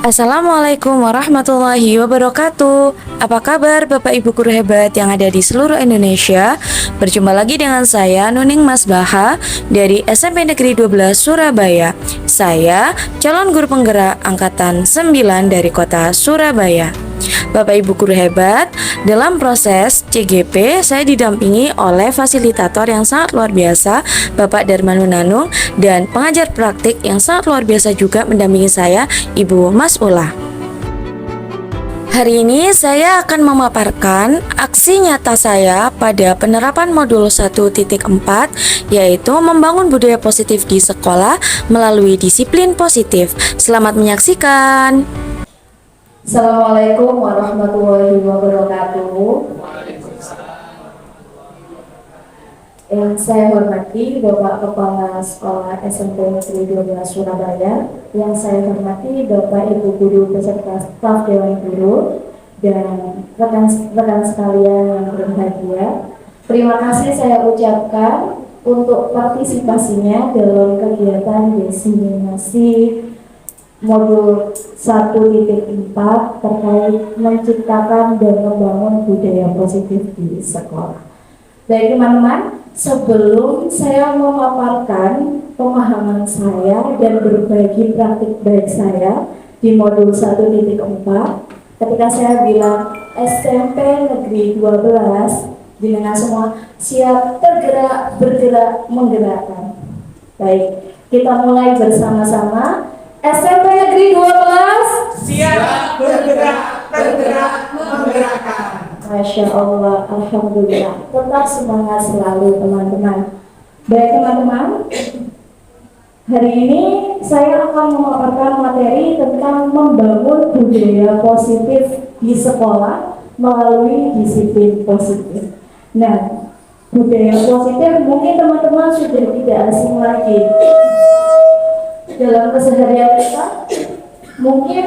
Assalamualaikum warahmatullahi wabarakatuh. Apa kabar Bapak Ibu guru hebat yang ada di seluruh Indonesia? Berjumpa lagi dengan saya Nuning Mas Baha dari SMP Negeri 12 Surabaya. Saya calon guru penggerak angkatan 9 dari kota Surabaya. Bapak Ibu guru hebat, dalam proses CGP saya didampingi oleh fasilitator yang sangat luar biasa, Bapak Darmanu Nanung, dan pengajar praktik yang sangat luar biasa juga mendampingi saya, Ibu Mas Ula. Hari ini saya akan memaparkan aksi nyata saya pada penerapan modul 1.4, yaitu membangun budaya positif di sekolah melalui disiplin positif. Selamat menyaksikan. Assalamualaikum warahmatullahi wabarakatuh. Yang saya hormati Bapak Kepala Sekolah SMP Negeri 12 Surabaya, yang saya hormati Bapak Ibu Guru beserta staf Dewan Guru dan rekan-rekan sekalian yang berbahagia. Terima kasih saya ucapkan untuk partisipasinya dalam kegiatan diseminasi modul 1.4 terkait menciptakan dan membangun budaya positif di sekolah. Baik teman-teman, sebelum saya memaparkan pemahaman saya dan berbagi praktik baik saya di modul 1.4, ketika saya bilang SMP Negeri 12, dengan semua siap tergerak, bergerak, menggerakkan. Baik, kita mulai bersama-sama. SMP Negeri 12 siap bergerak, tergerak, menggerakkan. Masya Allah, Alhamdulillah. Tetap semangat selalu teman-teman. Baik teman-teman, hari ini saya akan memaparkan materi tentang membangun budaya positif di sekolah melalui disiplin positif. Nah, budaya positif mungkin teman-teman sudah tidak asing lagi dalam keseharian kita. Mungkin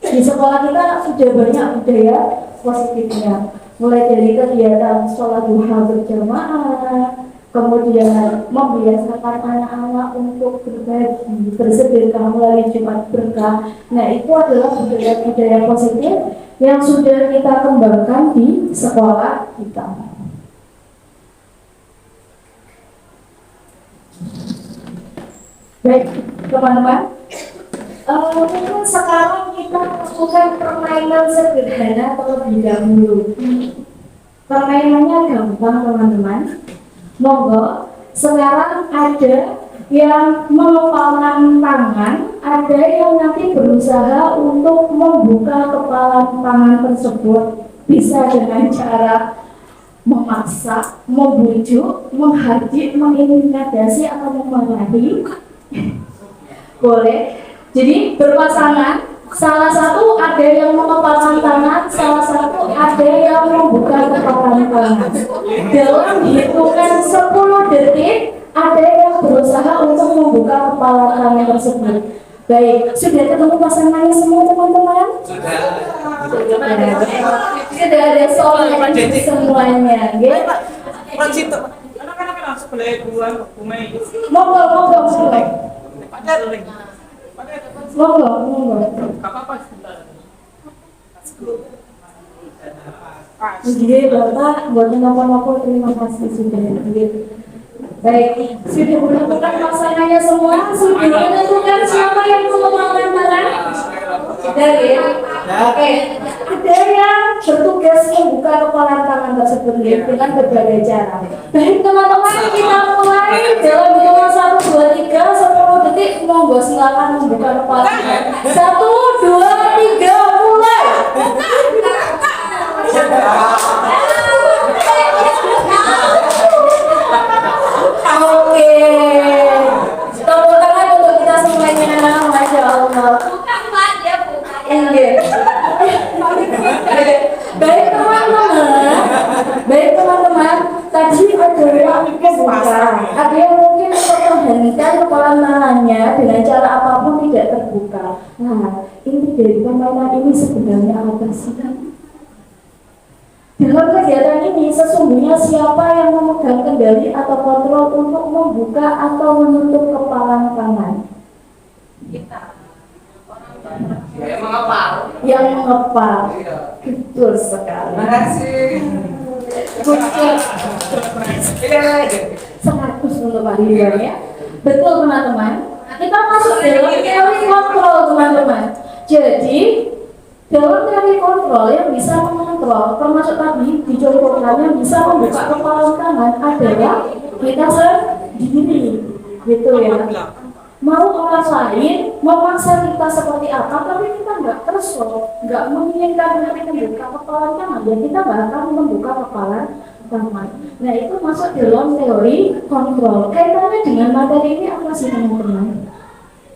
di sekolah kita sudah banyak budaya positifnya, mulai dari kegiatan sholat duha berjamaah, kemudian membiasakan anak-anak untuk berbagi, bersedekah melalui Jumat Berkah. Nah, itu adalah budaya-budaya positif yang sudah kita kembangkan di sekolah kita. Baik, teman-teman, mungkin sekarang kita lakukan permainan sederhana terlebih dahulu. Permainannya gampang, teman-teman. Monggo, sekarang ada yang mengepalkan tangan, ada yang nanti berusaha untuk membuka kepalan tangan tersebut. Bisa dengan cara memaksa, membujuk, menghardik, mengintimidasi, atau memarahi. Boleh. Jadi berpasangan, salah satu ada yang mengepalkan tangan, salah satu ada yang membuka kepalan tangan. Dalam hitungan 10 detik, ada yang berusaha untuk membuka kepalan tangan tersebut. Baik, sudah ketemu pasangannya semua teman-teman? Sudah ada soalnya semuanya, gitu. Monggo. Jadi Bapak buat nopo-nopo terima kasih sudah hadir. Baik, sudah menentukan pasangannya semua, sudah menentukan siapa yang mengepalkan tangan. Sudah ya? Oke, ada yang bertugas membuka kepalan tangan tersebut dengan berbagai cara. Baik teman-teman, kita mulai dalam hitungan 1, 2, 3, 10 detik. Monggo silakan membuka kepalan tangan. 1, 2, 3, mulai. Oke, tepuk tangan untuk kita semuanya. Masya Allah. Baik teman-teman, tadi ada yang membuka, ada yang mungkin mempertahankan kepala tangannya dengan cara apapun tidak terbuka. Nah, inti dari permainan ini sebenarnya apa sih kan? Dalam kegiatan ini sesungguhnya siapa yang memegang kendali atau kontrol untuk membuka atau menutup kepalan tangan? Kita. Ya, mengapa? Yang mengepal. Betul sekali. Terima kasih. Betul. Seratus untuk Pak Ridwan ya. Betul teman-teman. Kita masuk dalam teori kontrol teman-teman. Jadi dalam teori kontrol yang bisa mengontrol, termasuk tadi dicontohkan yang bisa membuka kepala tangan adalah kita sendiri, gitu ya. Mau orang lain memaksa kita seperti apa, tapi kita nggak terso, nggak menginginkan untuk membuka kepala tangan, ya kita nggak akan membuka kepala tangan. Nah itu masuk dalam teori kontrol. Kaitannya dengan materi ini apa sih teman-teman?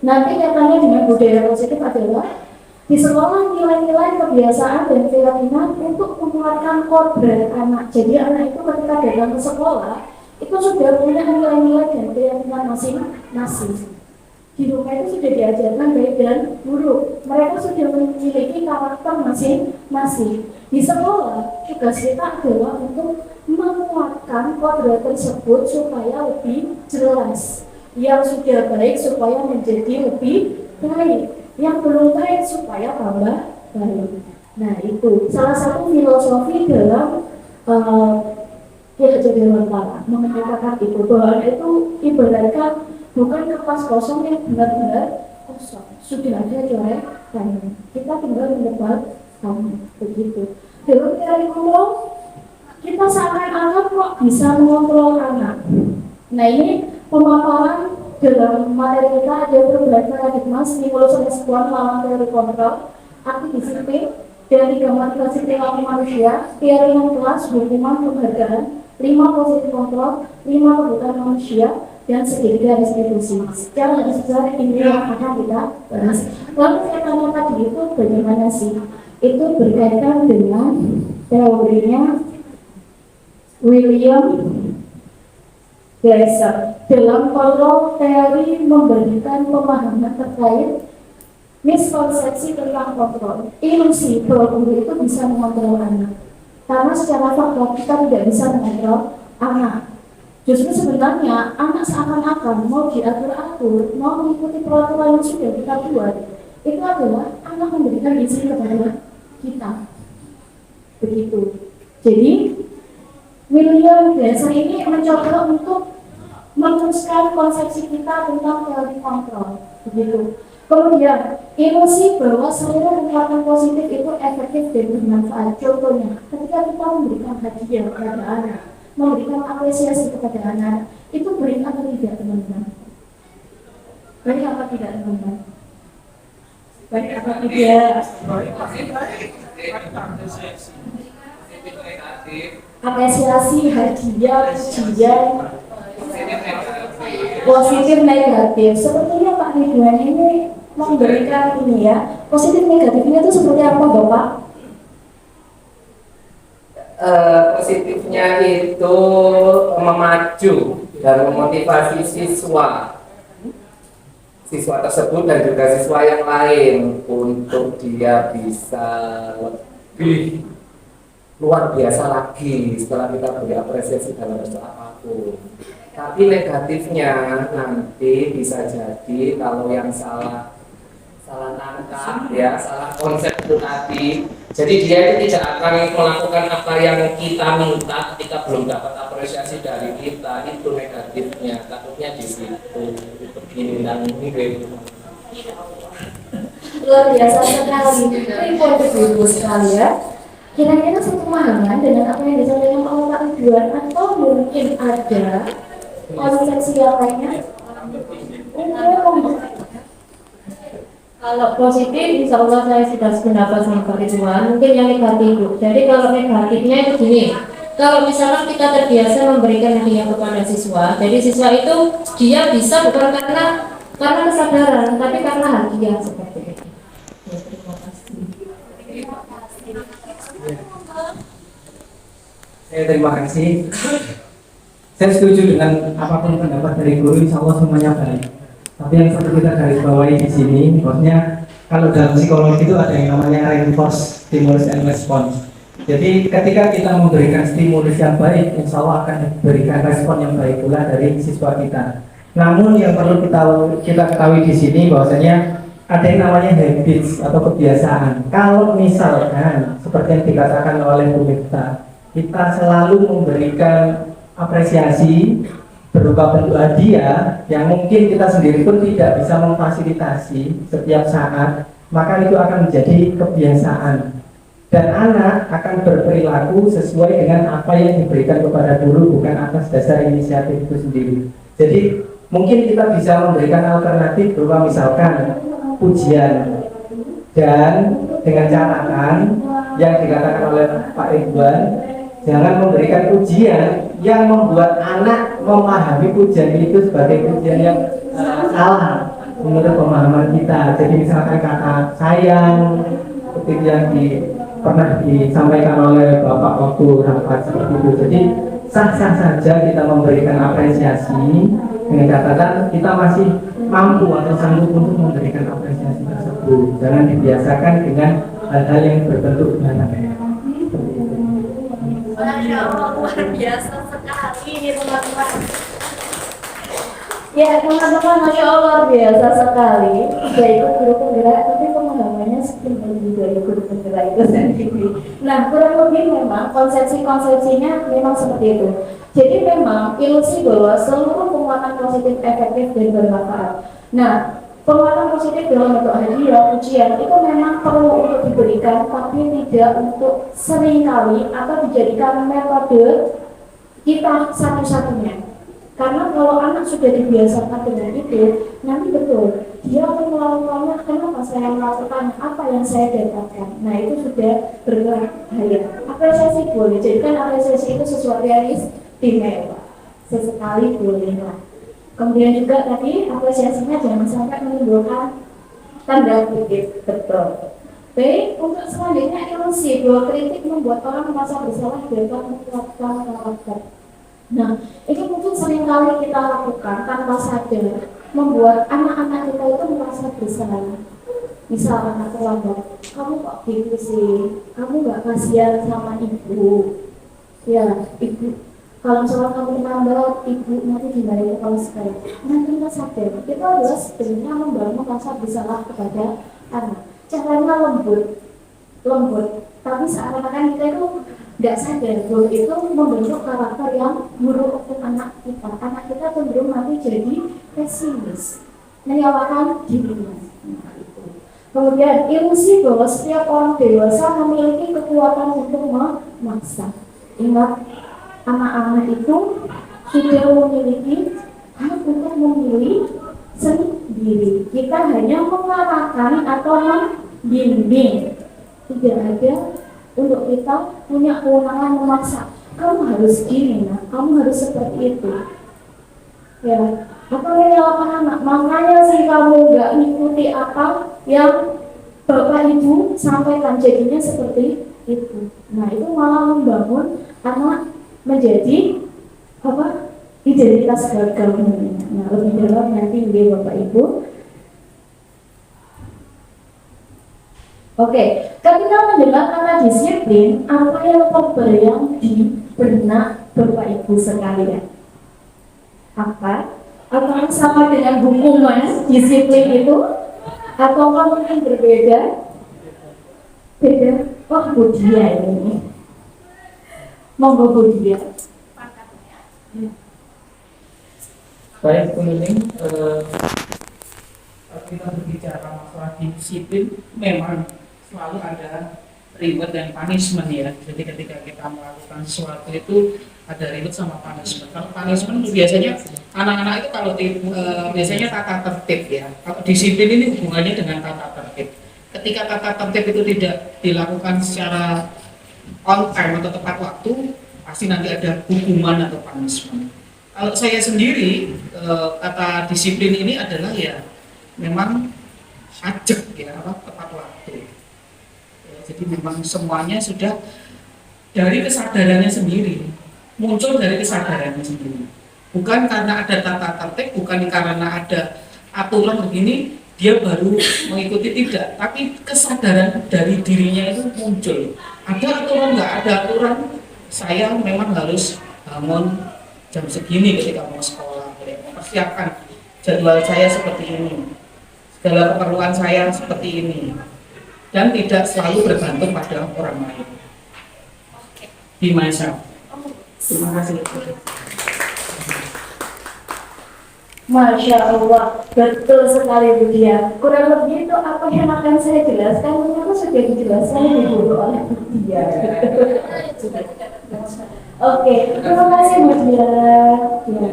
Nanti kaitannya dengan budaya positif adalah di sekolah nilai-nilai kebiasaan dan keyakinan untuk menguatkan kodrat anak. Jadi anak itu ketika datang ke sekolah itu sudah punya nilai-nilai dan keyakinan masing-masing. Di rumah itu sudah diajarkan baik dan buruk. Mereka sudah memiliki karakter masing-masing. Di sekolah tugas kita adalah untuk menguatkan kodrat tersebut supaya lebih jelas. Yang sudah baik supaya menjadi lebih baik. Yang belum baik supaya tambah baik. Nah itu salah satu filosofi dalam jadi lentara mengatakan itu bahwa itu ibaratkan bukan kertas kosong yang benar-benar kosong, sudah ada coretannya. Kita tinggal menebak begitu. Dalam teori kontrol kita seakan-akan kok bisa mengontrol anak. Nah ini pemaparan dalam materi kita ada perubahan paradigma stimulus respon lawan teori kontrol, aktif disiplin, dan 3 motivasi perilaku manusia, teori yang kelas, hukuman penghargaan, 5 positif kontrol, 5 kebutuhan manusia, dan segitiga distribusi. Secara garis besar ini yang akan kita bahas. Lalu kaitannya tadi itu bagaimana sih? Itu berkaitan dengan teorinya William Glasser. Dalam kontrol teori memberikan pemahaman terkait miskonsepsi tentang kontrol, ilusi bahwa guru itu bisa mengontrol anak. Karena secara fakta kita tidak bisa mengontrol anak. Justru sebenarnya anak seakan-akan mau diatur-atur, mau mengikuti peraturan yang sudah kita buat, itu adalah anak memberikan izin kepada kita. Begitu. Jadi William Glasser ini mencoba untuk meneruskan konsepsi kita tentang teori kontrol. Begitu. Kemudian ilusi bahwa seluruh kekuatan positif itu efektif dan bermanfaat. Contohnya, ketika kita memberikan hadiah kepada anak, memberikan apresiasi kepada anak, itu baik atau tidak teman-teman? Baik apa tidak teman-teman? Baik apa tidak? Apresiasi, hadiah, pujian, positif negatif. Sepertinya Pak Ridwan ini memberikan ini ya. Positif negatifnya itu seperti apa Bapak? Positifnya itu memacu dan memotivasi siswa tersebut dan juga siswa yang lain untuk dia bisa lebih luar biasa lagi setelah kita beri apresiasi dalam bentuk apapun. Tapi negatifnya nanti bisa jadi kalau yang salah tangkap ya, salah konsep itu tadi. Jadi dia itu tidak akan melakukan apa yang kita minta ketika belum dapat apresiasi dari kita. Itu negatifnya, takutnya di situ. Begini dan ini. Luar biasa sekali, ibu sekali ya. Kira-kira sepemahaman dengan apa yang disampaikan oleh Pak Ridwan atau mungkin ada konsepsi yang lainnya? Kalau positif, insya Allah saya sudah sependapat sama Pak Ridwan. Mungkin yang negatif, Bu. Jadi kalau negatifnya itu gini, kalau misalkan kita terbiasa memberikan hadiah kepada siswa, jadi siswa itu dia bisa bukan karena kesadaran, tapi karena hadiah seperti itu. Ya, terima kasih. Terima kasih. Saya setuju dengan apapun pendapat dari guru, insya Allah semuanya baik. Tapi yang perlu kita garis bawahi di sini, maksudnya kalau dalam psikologi itu ada yang namanya reinforce stimulus and response. Jadi ketika kita memberikan stimulus yang baik, insya Allah akan diberikan respon yang baik pula dari siswa kita. Namun yang perlu kita ketahui di sini bahwasanya ada yang namanya habits atau kebiasaan. Kalau misalkan seperti yang dikatakan oleh Bu Miftah, kita selalu memberikan apresiasi berupa bentuk hadiah yang mungkin kita sendiri pun tidak bisa memfasilitasi setiap saat, maka itu akan menjadi kebiasaan. Dan anak akan berperilaku sesuai dengan apa yang diberikan kepada guru, bukan atas dasar inisiatif itu sendiri. Jadi mungkin kita bisa memberikan alternatif berupa misalkan pujian, dan dengan catatan yang dikatakan oleh Pak Ridwan, jangan memberikan pujian yang membuat anak memahami pujian itu sebagai pujian yang salah menurut pemahaman kita. Jadi misalkan kata sayang seperti yang pernah disampaikan oleh Bapak waktu rapat seperti itu. Jadi sah-sah saja kita memberikan apresiasi dengan catatan kita masih mampu atau sanggup untuk memberikan apresiasi tersebut. Jangan dibiasakan dengan hal-hal yang berbentuk anak. Masya Allah, luar biasa sekali ini teman-teman. Ya teman-teman, Masya Allah luar biasa sekali. Yaitu guru penggerak, tapi pemahamannya seperti dari guru penggerak itu sendiri. Nah, kurang lebih memang konsepsinya memang seperti itu. Jadi memang ilusi bahwa seluruh penguatan positif efektif dan bermanfaat. Nah, penguatan positif dalam bentuk hadiah, ujian itu memang perlu untuk diberikan, tapi tidak untuk seringkali atau dijadikan metode kita satu-satunya. Karena kalau anak sudah dibiasakan dengan itu, nanti betul dia akan melakukannya. Kenapa saya melakukan apa yang saya dapatkan? Nah, itu sudah berbahaya. Apresiasi boleh, jadikan apresiasi itu sesuatu yang istimewa. Sesekali boleh lah. Kemudian juga tadi apresiasinya jangan sampai menimbulkan tanda kutip, betul. Baik, untuk selanjutnya ilusi bahwa kritik membuat orang merasa bersalah dan menguatkan karakter. Nah, ini mungkin seringkali kita lakukan tanpa sadar, membuat anak-anak kita itu merasa bersalah. Misal anak terlambat, kamu kok gitu sih? Kamu nggak kasihan sama ibu? Ya, ibu. Kalau misalnya kamu terlambat, ibu nanti dimarahin kalau sekali. Nanti kita sadar, itu adalah sebenarnya membangun rasa bersalah kepada anak. Caranya lembut. Tapi seakan-akan kita itu nggak sadar bahwa itu membentuk karakter yang buruk untuk anak kita. Anak kita cenderung nanti jadi pesimis, menyalahkan dirinya. Kemudian ilusi bahwa setiap orang dewasa memiliki kekuatan untuk memaksa. Ingat, anak-anak itu sudah memiliki hak untuk memilih sendiri. Kita hanya mengarahkan atau membimbing. Tidak ada untuk kita punya kewenangan memaksa. Kamu harus gini, nah, kamu harus seperti itu. Ya, apa yang dilakukan anak? Makanya sih kamu nggak mengikuti apa yang bapak ibu sampaikan, jadinya seperti itu. Nah, itu malah membangun anak menjadi apa? Identitas gagal. Nah, lebih dalam nanti di bapak ibu. Oke, ketika mendengar kata disiplin, apa yang terbayang di benak bapak ibu sekalian? Apa? Apakah sama dengan hukuman disiplin itu? Atau mungkin berbeda? Beda? Oh, Budia ini. Monggo Budia. Baik, penguling, kita berbicara masalah disiplin, memang selalu ada reward dan punishment ya. Jadi ketika kita melakukan sesuatu itu ada reward sama punishment. Kalau punishment itu biasanya anak-anak itu kalau biasanya tata tertib ya. Kalau disiplin ini hubungannya dengan tata tertib. Ketika tata tertib itu tidak dilakukan secara on time atau tepat waktu, pasti nanti ada hukuman atau punishment. Kalau saya sendiri, kata disiplin ini adalah ya memang ajak ya, tepat waktu. Ya, jadi memang semuanya sudah dari kesadarannya sendiri, muncul dari kesadarannya sendiri. Bukan karena ada tata tertib, bukan karena ada aturan begini dia baru mengikuti, tidak. Tapi kesadaran dari dirinya itu muncul. Ada aturan, nggak ada aturan, saya memang harus bangun jam segini ketika mau sekolah, mempersiapkan jadwal saya seperti ini. dalam keperluan saya seperti ini dan tidak selalu bergantung pada orang lain. Be myself. Terima kasih. Masya Allah, betul sekali Bu Dia. Kurang lebih itu apa yang akan saya jelaskan, ternyata sudah dijelaskan dulu oleh Bu Dia. Oke, terima kasih Bu Dia. Ya.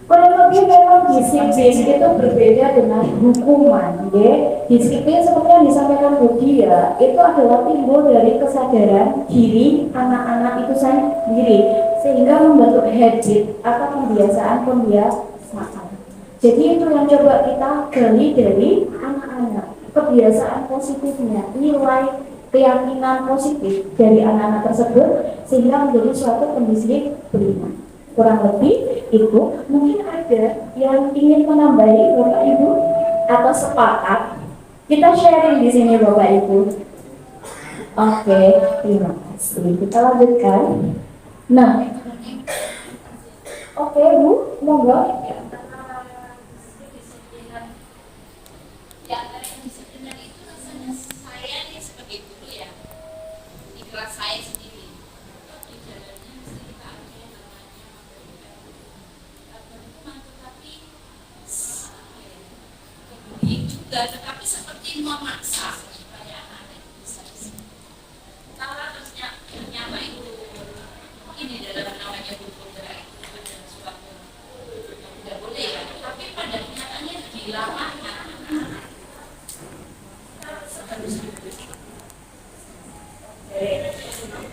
Kurang lebih memang disiplin itu berbeda dengan hukuman. Ya. Disiplin seperti yang disampaikan Bu Dia, itu adalah timbul dari kesadaran diri anak-anak itu sendiri, sehingga membentuk habit atau kebiasaan. Jadi itu yang coba kita gali dari anak-anak, kebiasaan positifnya, nilai keyakinan positif dari anak-anak tersebut sehingga menjadi suatu pendisiplinan. Kurang lebih itu, mungkin ada yang ingin menambahi Bapak Ibu atau sepakat. Kita sharing di sini Bapak Ibu. Oke, terima kasih. Kita lanjutkan. Nah, oke Bu, monggo. Di antara yang disiplinan itu rasanya saya nih sebagai guru ya, di kelas saya sendiri di dalamnya mesti kita ada yang namanya hukuman, tetapi kebuli juga, tetapi seperti memaksa supaya anak itu bisa disiplin. Cara ternyata itu ini dalam namanya hukum gerak itu dan suatu tidak boleh ya, tapi pada kenyataannya dilarang.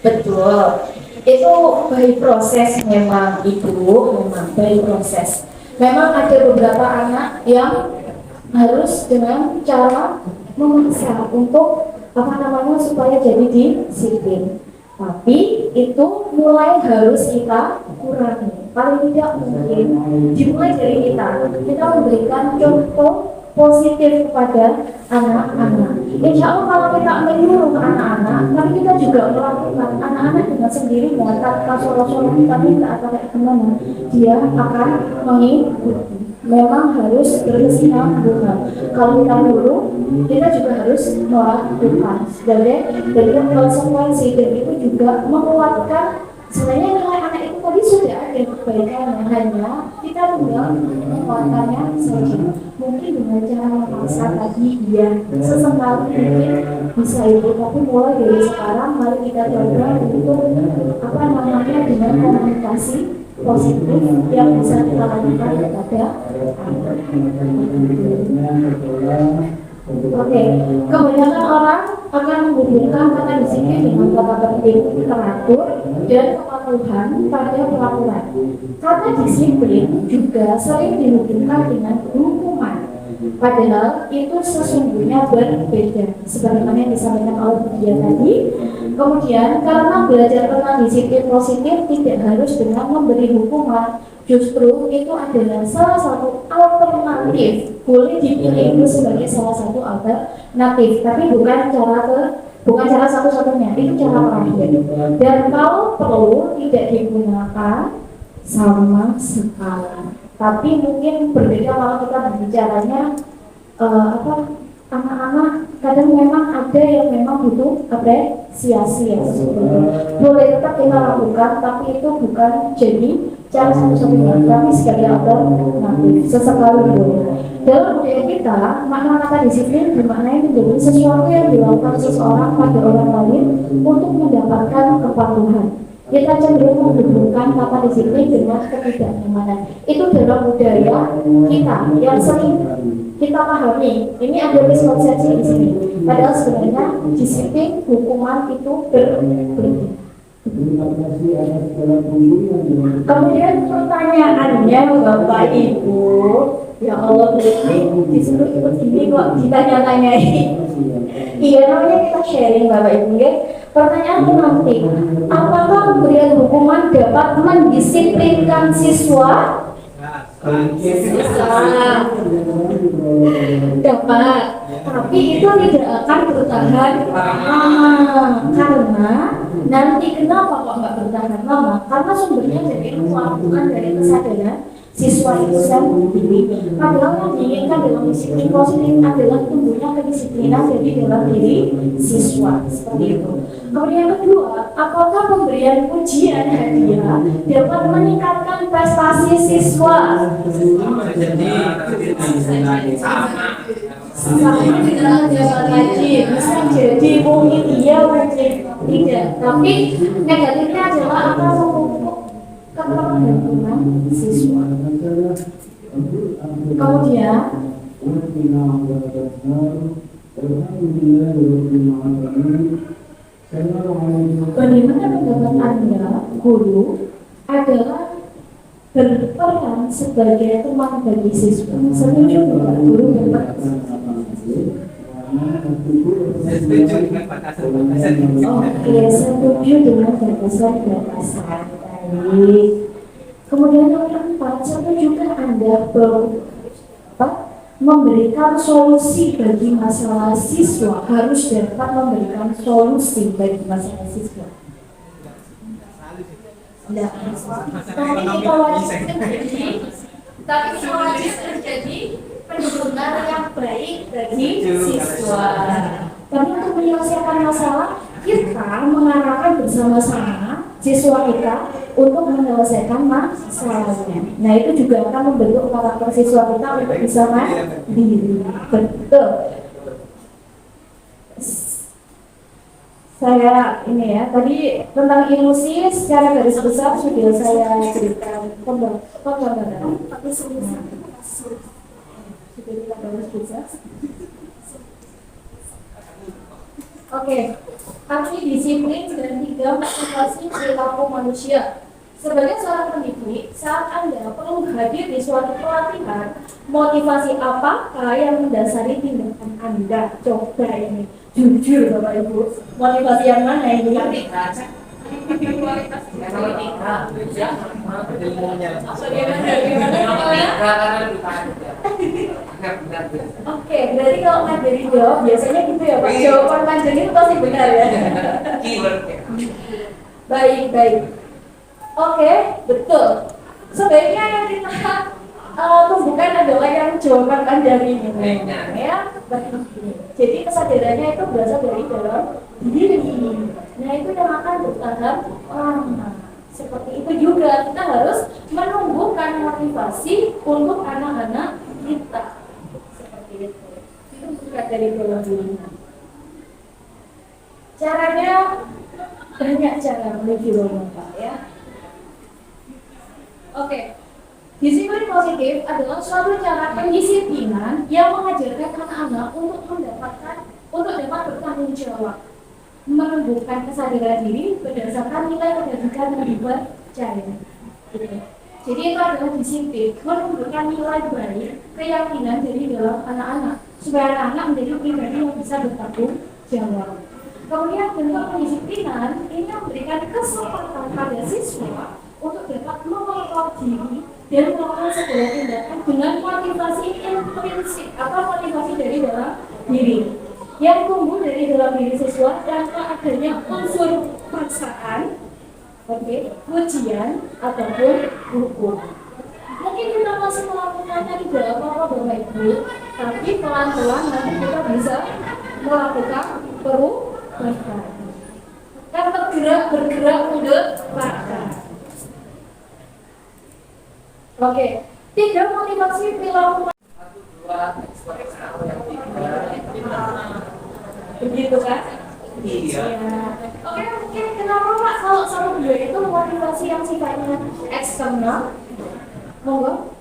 Betul, itu by proses memang by proses. Memang ada beberapa anak yang harus dengan cara memaksa untuk supaya jadi disiplin. Tapi itu mulai harus kita kurangi. Paling tidak mungkin dimulai dari kita memberikan contoh positif kepada anak-anak. Insya Allah kalau kita menyuruh ke anak-anak, tapi kita juga melakukan anak-anak dengan sendirinya tanpa suara-suara kita minta atau kayak gimana, dia akan mengikuti. Memang harus berkesinambungan. Kalau kita dulu, kita juga harus melakukan. Dari konsekuensi dan itu juga menguatkan. Sebenarnya nilai anak itu tadi sudah ada kebaikannya, hanya kita tinggal menguatkannya saja. Mungkin dengan cara memaksa tadi ya sesekali mungkin bisa itu, tapi mulai dari sekarang mari kita coba untuk dengan komunikasi positif yang bisa kita lakukan kepada anak. Oke, kebanyakan orang akan menghubungkan kata disiplin dengan kata tertib, teratur, dan kepatuhan pada peraturan. Kata disiplin juga sering dihubungkan dengan hukuman. Padahal itu sesungguhnya berbeda, sebagaimana yang disampaikan oleh dia tadi. Kemudian karena belajar tentang disiplin positif tidak harus dengan memberi hukuman, justru itu adalah salah satu alternatif, boleh dipilih itu sebagai salah satu alternatif, tapi bukan cara satu-satunya, itu cara terakhir. Dan kalau perlu tidak digunakan sama sekali. Tapi mungkin berbeda kalau kita berbicaranya anak-anak kadang memang ada yang memang butuh apresiasi ya. Boleh tetap kita lakukan, tapi itu bukan jadi cara satu-satunya, tapi sebagai alternatif sesekali boleh. Dalam budaya kita, makna kata disiplin bermakna menjadi sesuatu yang dilakukan seseorang pada orang lain untuk mendapatkan kepatuhan. Kita cenderung menghubungkan kata disiplin dengan ketidaknyamanan. Itu dalam budaya kita yang sering kita pahami. Ini ada miskonsepsi di sini. Padahal sebenarnya disiplin hukuman itu berbeda. Kemudian pertanyaannya Bapak Ibu, ya Allah, ini disuruh ikut ini kok ditanya-tanyai. Iya, namanya kita sharing Bapak Ibu ya. Pertanyaan penting, apakah pemberian hukuman dapat mendisiplinkan siswa? Dapat, tapi itu tidak akan bertahan lama. Karena nanti kenapa kok nggak bertahan lama? Karena sumbernya dari bukan dari kesadaran siswa itu sendiri. Padahal yang diinginkan dalam disiplin positif adalah tumbuhnya kedisiplinan dari dalam diri siswa, seperti itu. Kemudian yang kedua, apakah pemberian pujian hadiah dapat meningkatkan prestasi siswa? Sama dengan jawaban wajib, bisa jadi mungkin iya wajib tidak, tapi negatifnya adalah akan memupuk ketergantungan siswa. Kemudian bagaimana pendapat Anda, guru, adalah berperan sebagai teman bagi siswa? Setuju tidak guru berperan? Oke, setuju dengan batasan-batasan. Baik. Kemudian yang keempat, setujukah Anda memberikan solusi bagi masalah siswa, harus dapat memberikan solusi bagi masalah siswa? Tidak. Tapi kita wajib terjadi pendengar yang baik bagi siswa. Tapi untuk menyelesaikan masalah, kita mengarahkan bersama-sama siswa kita untuk menyelesaikan masalahnya. Nah, itu juga akan membentuk karakter siswa kita untuk bisa mandiri. Betul. Saya ini ya, tadi tentang ilusi secara garis besar sudah saya berikan pembahasan. Tapi sudah kita garis besar. Oke, arti disiplin dan 3 motivasi perilaku manusia. Sebagai seorang pendidik, saat Anda perlu hadir di suatu pelatihan, motivasi apakah yang mendasari tindakan Anda? Coba ini, jujur Bapak Ibu, motivasi yang mana ini? Oke, berarti kalau ngajari jawab biasanya gitu ya Pak, jawaban ngajari itu pasti benar ya. Baik. Oke, betul. Sebaiknya yang kita tumbuhkan adalah yang jawaban ngajari ini ya. Jadi kesadarannya itu berasal dari dalam diri. Nah, itu yang akan bertahan lama. Seperti itu juga kita harus menumbuhkan motivasi untuk anak-anak kita. Seperti itu. Itu bukan dari dalam diri. Caranya banyak cara menuju lomba ya. Oke. Disiplin positif adalah suatu cara pendisiplinan yang mengajarkan anak-anak untuk dapat bertanggung jawab, menumbuhkan kesadaran diri berdasarkan nilai kebajikan yang dipercaya. Jadi itu adalah disiplin, menumbuhkan nilai baik, keyakinan dari dalam anak-anak, supaya anak-anak menjadi pribadi yang bisa bertanggung jawab. Kemudian bentuk pendisiplinan ini memberikan kesempatan pada siswa untuk dapat mengontrol diri dan melakukan segala tindakan dengan motivasi intrinsik atau motivasi dari dalam diri yang tumbuh dari dalam diri siswa tanpa adanya unsur paksaan, pujian ataupun hukum. Mungkin kita masih melakukannya tidak apa-apa Bapak Ibu, tapi pelan-pelan nanti kita bisa melakukan perubahan. Kan bergerak mundur bahkan. Oke, 3 motivasi perilaku. Begitu kan? Iya. Oke, mungkin kenapa Pak kalau 1, 2 itu motivasi yang sifatnya eksternal? Monggo.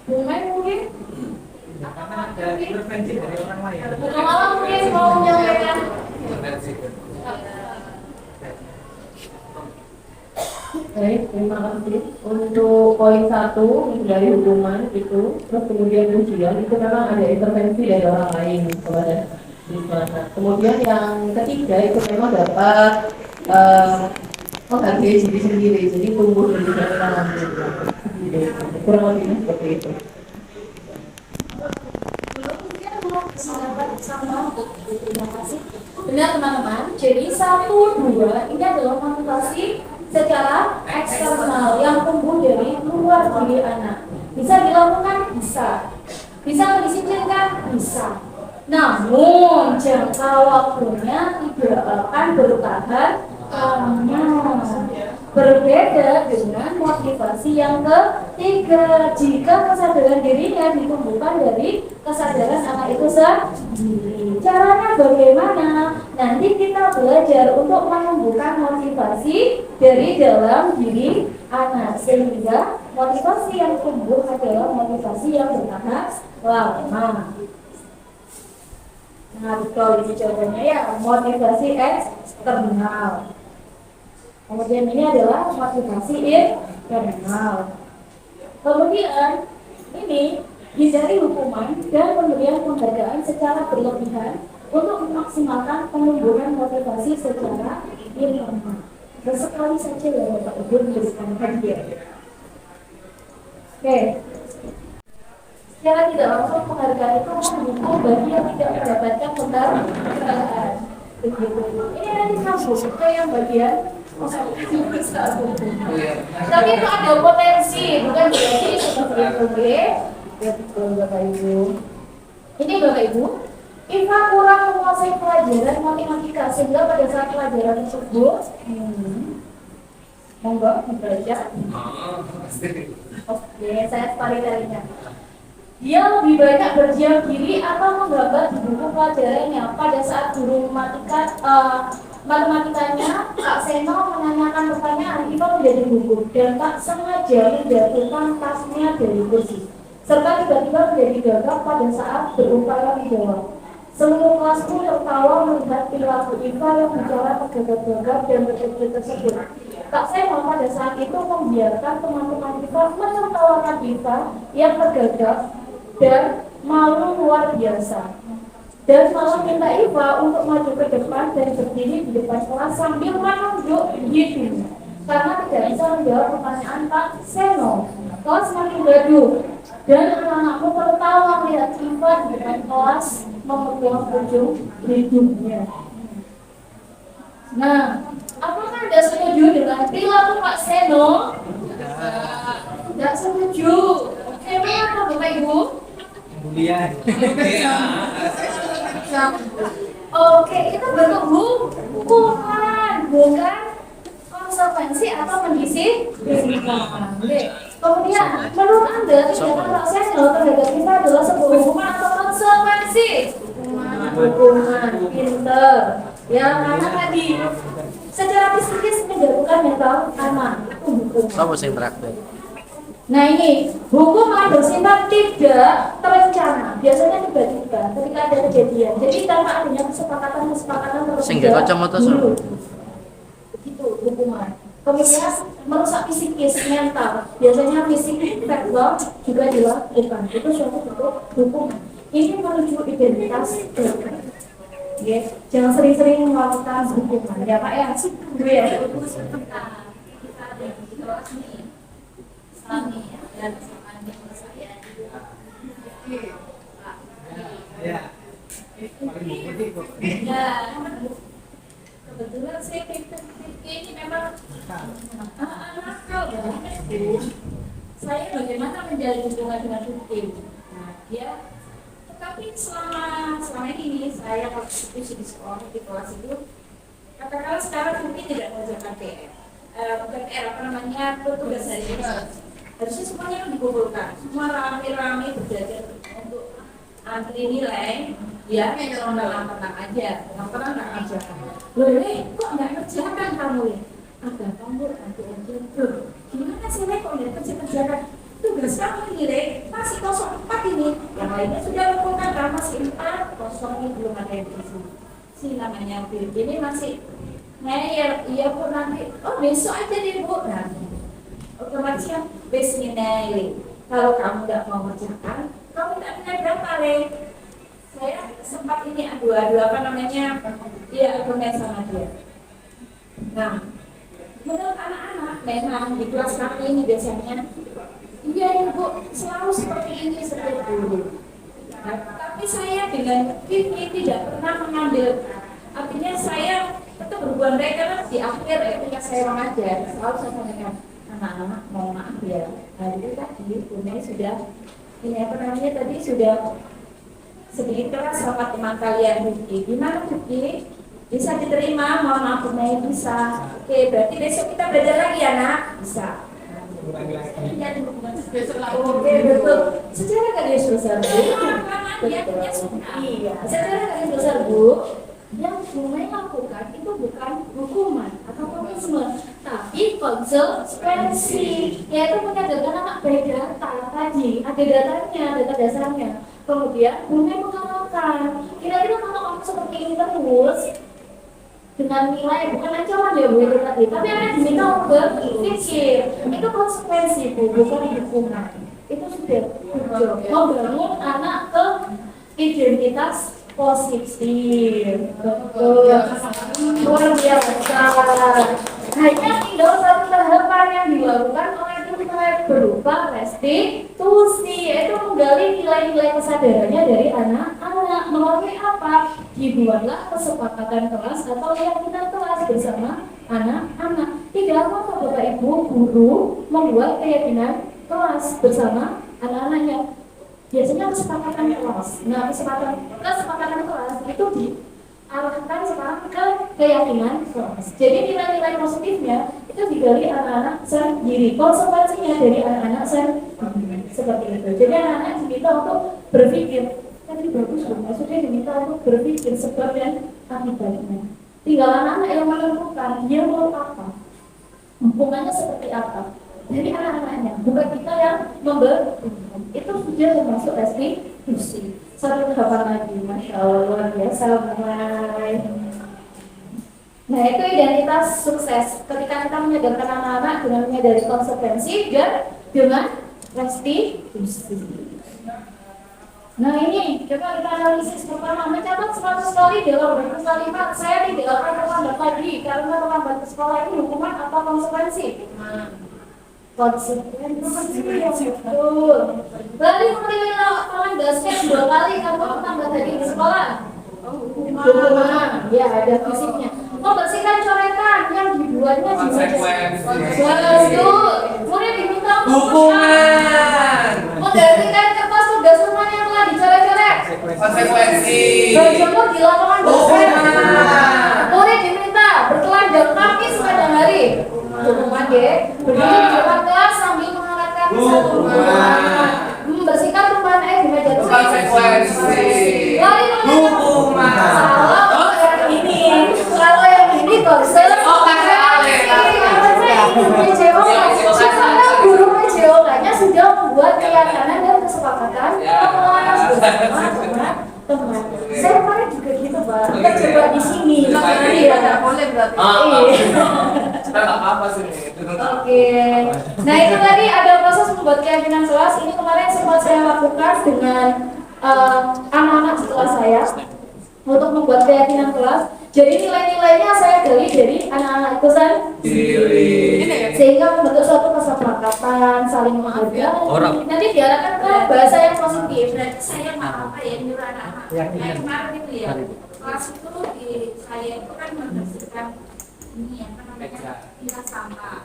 Mungkin ada intervensi dari orang lain. malam mungkin mau menyampaikan. Baik, terima kasih. Untuk poin 1 dari hukuman itu, terus kemudian ujian itu memang ada intervensi dari orang lain kepada siswa. Kemudian yang ketiga itu memang dapat menghargai diri sendiri, jadi tumbuh dari dalam diri. Kurang lebihnya seperti itu. Terima kasih. Benar teman-teman. Jadi 1, 2 ini adalah motivasi secara eksternal yang tumbuh dari luar diri anak. Bisa dilakukan? Bisa. Bisa mendisiplinkan? Bisa. Namun jangka waktunya tidak akan bertahan lama. Berbeda dengan motivasi yang ketiga, jika kesadaran dirinya ditumbuhkan dari kesadaran anak itu sendiri. Caranya bagaimana? Nanti kita belajar untuk menumbuhkan motivasi dari dalam diri anak, sehingga motivasi yang tumbuh adalah motivasi yang bertahan lama. Nah, betul ini contohnya ya, motivasi eksternal. Kemudian ini adalah motivasi internal. Kemudian ini hindari hukuman dan pemberian penghargaan secara berlebihan untuk memaksimalkan penumbuhan motivasi secara internal. Sesekali saja ya Bapak Ibu memberikan hadiah. Oke. Secara tidak langsung penghargaan itu mendukung bagi yang tidak mendapatkan penghargaan. Ini nanti sambung ke yang bagian tapi itu ada potensi, bukan berarti seperti itu. Ya betul Bapak Ibu. Ini Bapak Ibu, Iva kurang menguasai pelajaran matematika sehingga pada saat pelajaran tersebut, monggo belajar. Oke, saya tarinya. Dia lebih banyak berdiam diri atau menggambar di buku pelajarannya pada saat guru matematikanya Kak Seno menanyakan pertanyaan, Iva menjadi gugup dan tak sengaja menjatuhkan tasnya dari kursi serta tiba-tiba menjadi gagap pada saat berupaya menjawab. Seluruh kelas pun tertawa melihat perilaku Iva yang bicara tergagap-gagap dan berpikir tersebut. Kak Seno pada saat itu membiarkan teman-teman Iva menertawakan Iva yang tergagap dan malu luar biasa. Dan malah minta Iva untuk maju ke depan dan berdiri di depan kelas sambil menunjuk gigi karena tidak bisa menjawab pertanyaan Pak Seno. Kelas makin gaduh dan anak-anakmu tertawa melihat Iva di depan kelas memegang ujung hidungnya. Nah, apakah Anda setuju dengan perilaku Pak Seno? Tidak setuju. Kenapa Bapak Ibu? Kemudian Oke, itu bentuk hukuman, bukan konsekuensi atau mendisiplinkan. Kemudian, menurut Anda, tindakan Pak Seno terhadap kita adalah sebuah hukuman atau konsekuensi? Hukuman, pinter. Ya, karena tadi secara psikis menjatuhkan mental anak itu hukuman. Nah ini, hukuman bersifat tidak terencana, biasanya tiba-tiba ketika ada kejadian. Jadi tanpa adanya kesepakatan terlebih dahulu. Begitu hukuman. Kemudian merusak psikis, mental, biasanya fisik, verbal juga dilakukan. Itu suatu bentuk hukuman. Ini menuju identitas diri. Ya, jangan sering-sering melakukan hukuman. Ya Pak ya, gue ya. Dan sama saya ya. kebetulan saya ini memang nakal banget. Saya bagaimana menjalin hubungan dengan Tukin. Nah, dia tetapi selama ini saya waktu itu di sekolah di kelas itu katakanlah sekarang Tukin tidak mengerjakan PR. Bukan PR apa namanya tugas dari harusnya semuanya kan dikumpulkan, semua rame-rame belajar untuk antri nilai, ya tenang aja, tenang aja. Loh, kok nggak kerjakan kamu ya? Ada kamu nanti aja. Loh, gimana sih kok nggak kerjakan? Tugas kamu nilai masih 04 ini, yang lainnya sudah kumpulkan kan masih 4 kosong ini belum ada yang isi. Si namanya Bill ini masih ngeyel, iya Bu nanti, oh besok aja deh Bu. Nah, otomatis kan base nilai. Kalau kamu nggak mau mengerjakan, kamu tak punya berapa Le? Saya sempat ini adu apa namanya? Dia argumen sama dia. Nah, menurut anak-anak memang di kelas kami ini biasanya, iya Ibu selalu seperti ini setiap dulu. Nah, tapi saya dengan ini tidak pernah mengambil. Artinya saya tetap berhubungan baik karena di akhir ketika saya mengajar selalu saya sampaikan. anak-anak, mohon maaf ya, itu tadi Bune sudah ini apa namanya tadi sudah sedikit keras sama teman kalian Buki. Gimana Buki? Bisa diterima? Mohon maaf Bune bisa. Oke, berarti besok kita belajar lagi ya nak? Bisa. Oke, betul. Secara garis besar Bu. Betul. Iya, secara garis besar Bu. Yang Bune lakukan itu bukan hukuman atau punishment, tapi konsekuensi, yaitu menyadarkan anak baik data tadi, ada datanya, data dasarnya. Kemudian Bune mengamalkan. Kira-kira kalau kamu seperti ini terus dengan nilai bukan ancaman ya Bu itu tadi, tapi akan diminta untuk berpikir. Itu konsekuensi Bu, bukan hukuman. Itu sudah membangun anak ke identitas positif. Betul. Luar biasa. Hanya tinggal satu tahapan yang dilakukan oleh Bune berupa restitusi, yaitu menggali nilai-nilai kesadarannya dari anak-anak. Melalui apa? Dibuatlah kesepakatan kelas atau keyakinan kelas bersama anak-anak. Tidak apa Bapak Ibu guru membuat keyakinan kelas bersama anak-anaknya. Biasanya kesepakatan kelas. Nah, kesepakatan kelas itu diarahkan sekarang ke keyakinan kelas. Jadi nilai-nilai positifnya itu digali anak-anak sendiri. Konsekuensinya dari anak-anak sendiri seperti itu. Jadi anak-anak diminta untuk berpikir. Tadi bagus loh, maksudnya diminta untuk berpikir sebab dan akibatnya. Tinggal anak-anak yang menentukan dia mau apa, hubungannya seperti apa. Dari anak-anaknya, bukan kita yang memberi. Itu sudah termasuk restitusi. Satu tahapan lagi, Masya Allah, luar biasa mulai. Nah itu identitas sukses. Ketika kita menyadarkan anak-anak dengan menyadari konsekuensi dan dengan restitusi. Nah ini, coba kita analisis pertama. Mencatat 100 kali dalam berbagai kalimat. Saya tidak akan terlambat lagi karena terlambat ke sekolah ini hukuman atau konsekuensi. Konsekuensi betul. Lalu memilih lapangan basket 2 kali kamu tambah tadi di sekolah. Hukuman, ya ada fisiknya. Membersihkan coretan yang dibuatnya di betul. Kemudian diminta Hukuman. menggantikan kertas tugas rumah yang telah dicoret-coret. Konsekuensi. Berjemur di lapangan basket. Hukuman. Kemudian diminta bertelanjang kaki sepanjang hari. Hukuman ya. Berdiri di depan kelas sambil mengangkat kaki satu. Hukuman. Membersihkan tumpahan air di meja tulis. Konsekuensi. Lari Hukuman. Kalau yang ini konsekuensi. Oh, Guru PJOK-nya sudah membuat keyakinan dan kesepakatan kelas bersama teman-teman. Saya kemarin juga gitu Pak. Kita coba di sini. Iya. Boleh berarti. Kita nggak apa-apa sih. Oke. Nah itu tadi ada proses membuat keyakinan kelas. Ini kemarin sempat saya lakukan dengan anak-anak setelah saya untuk membuat keyakinan kelas. Jadi nilai-nilainya saya gali dari anak-anak itu sendiri, sehingga membentuk suatu kesepakatan, saling menghargai. Nanti diarahkan ke bahasa yang positif. Berarti saya nggak apa ya nyuruh anak-anak kayak kemarin itu ya, kelas itu di saya itu kan membersihkan ini apa namanya pilah sampah.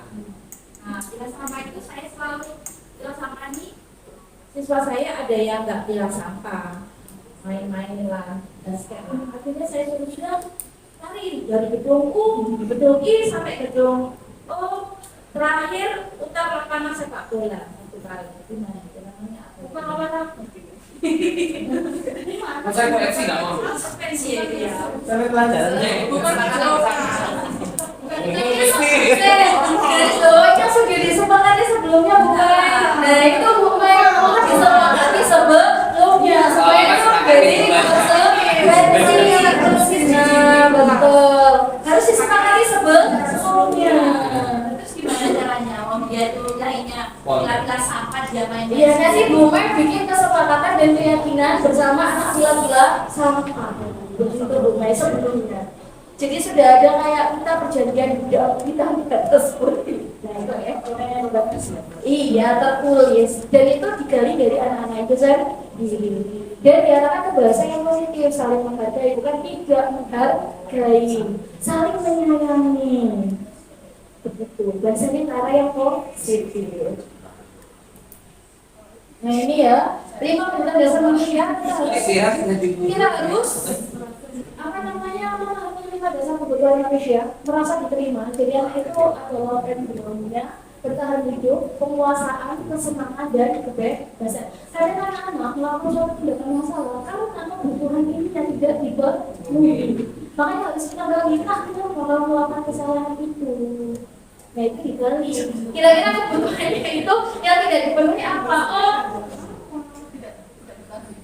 Nah pilah sampah itu saya selalu pilah sampah ini siswa saya ada yang nggak pilah sampah, main-main lah basket. Akhirnya saya suruh lari dari gedung gedung I sampai gedung O, terakhir utar lapangan sepak bola satu kali. Gimana itu namanya? Bukan apa-apa. Konsekuensi nggak mau. Konsekuensi ya itu ya. Sampai pelajaran. Bukan Garis bawahnya sudah disepakati sebelumnya bukan? Nah itu bukan disepakati sebelumnya supaya itu menjadi konsekuensi. Nah betul, harus disepakati sebelumnya. Terus gimana caranya? Om dia tuh lainnya pilah sampah dia main. Biasanya sih Bume bikin kesepakatan dan keyakinan bersama anak pilah-pilah sampah. Begitu Bume sebelumnya. Jadi sudah ada kayak kita perjanjian kita tersebut. Nah itu ya, iya tertulis dan itu digali dari anak-anak itu sendiri. Dan diarahkan ke bahasa yang positif, saling menghargai, bukan tidak menghargai, saling menyayangi. begitu. Biasanya cara yang positif. Nah ini ya, 5 kebutuhan dasar manusia kita harus apa namanya memahami 5 dasar kebutuhan manusia, merasa diterima. Jadi anak itu adalah orang yang bertahan hidup, penguasaan, kesenangan dan kebebasan. Kadang anak-anak melakukan suatu tindakan masalah kalau anak kebutuhan ini yang tidak dipenuhi. Makanya harus kita bagi kita kalau melakukan kesalahan itu. Nah itu dibalik. Kira-kira kebutuhannya itu yang tidak dipenuhi apa? Oh,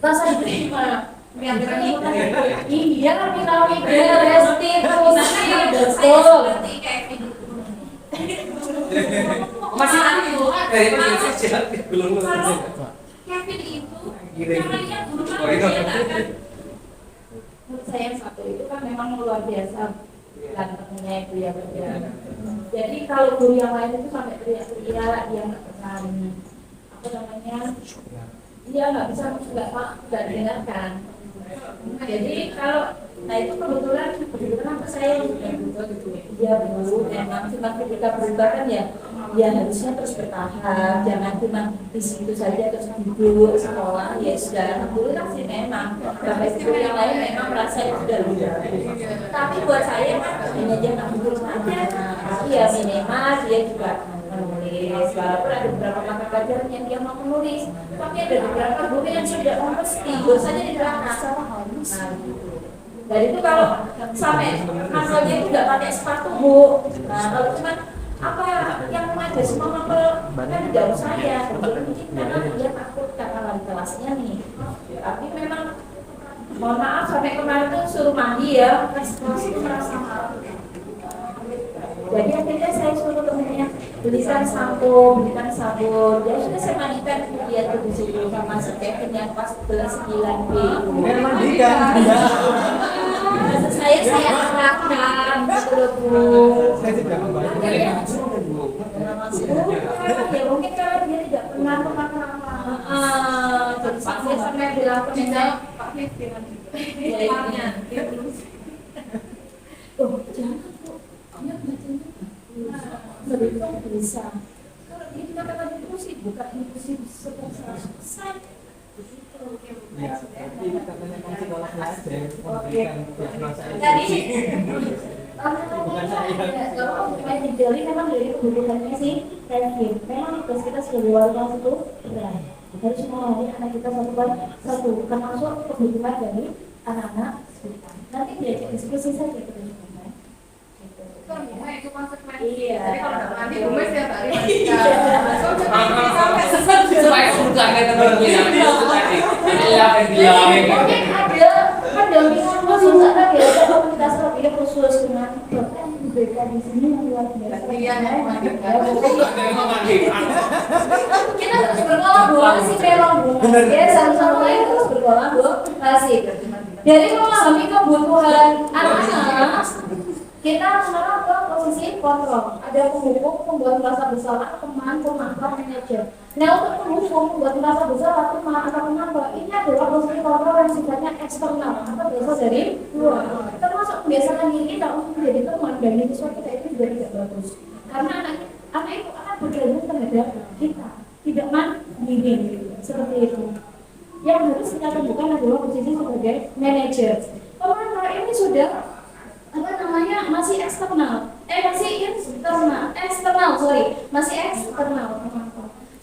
rasa diterima. Iya, piramida, restitusi, betul. Masih dari Indonesia belum Kevin itu namanya guru Menurut saya yang satu itu kan memang luar biasa gantengnya itu ya berjalan. Jadi kalau guru yang lain itu sampai teriak-teriak dia nggak berani apa namanya dia nggak bisa nggak dengarkan. Jadi kalau nah itu kebetulan apa saya yang juga gitu dia dulu memang cuma ketika berubah kan ya harusnya terus bertahan, jangan cuma di situ saja terus duduk sekolah ya sudah dulu kan sih memang sampai situ yang lain memang merasa itu sudah luar. Tapi buat saya kan hanya jangan duduk saja, tapi ya minimal dia juga menulis walaupun ada beberapa mata pelajaran yang dia mau menulis, tapi ada beberapa guru yang sudah mesti dosanya di belakang. Nah gitu. Dan itu kalau sampai masalahnya itu nggak pakai sepatu bu. Nah kalau cuma apa yang ada semua mapel kan tidak usah ya. Mungkin karena dia takut karena wali kelasnya nih. Tapi memang mohon maaf sampai kemarin tuh suruh mandi ya. Masih merasa malu. Jadi akhirnya saya suruh temennya belikan sampo, belikan sabun. Ya sudah saya mandikan dia tuh di situ sama si Kevin yang pas kelas 9B. Mandikan. Maksud saya arahkan betul bu. Saya tidak membayar. Ya mungkin karena dia tidak pernah kenapa. Jadi saya sampai bilang pemindah Pak Kevin. Oh jangan bu. Dia bacanya berhitung bisa. Kalau dia dikatakan inklusif, bukan inklusif 100%. Ya, tapi katanya kan psikolognya aja yang memberikan diagnosa itu. Jadi, Bukan saya. kalau dari memang dari kebutuhannya sih, Kevin. Memang tugas kita sebagai wali kelas itu harus mengalami anak kita satu, termasuk kebutuhan dari anak-anak kita. Nanti diajak diskusi saja kita. Itu konsekuensi. Iya. Jadi kalau nggak mandi, gemes ya Mbak Rima. supaya kebutuhannya terpenuhi nanti tadi yang dialami Mungkin ada pendampingan khusus atau ada komunitas terpilih khusus dengan dokter yang diberikan di sini yang luar biasa. Iya, Kita harus berkolaborasi memang bu. Ya satu-satu lain harus berkolaborasi. Dari memahami kebutuhan anak-anak, kita sekarang ke posisi kontrol. Ada penghukum, pembuat merasa bersalah, teman, pemantau, manajer. Nah untuk penghukum, pembuat merasa bersalah, teman atau pemantau ini adalah posisi kontrol yang sifatnya eksternal atau berasal dari luar. Termasuk kebiasaan diri kita untuk menjadi teman dan siswa kita itu juga tidak bagus. Karena anak itu akan bergantung terhadap kita, tidak mandiri seperti itu. Yang harus kita temukan adalah posisi sebagai manajer. Pemantau ini sudah masih eksternal masih eksternal.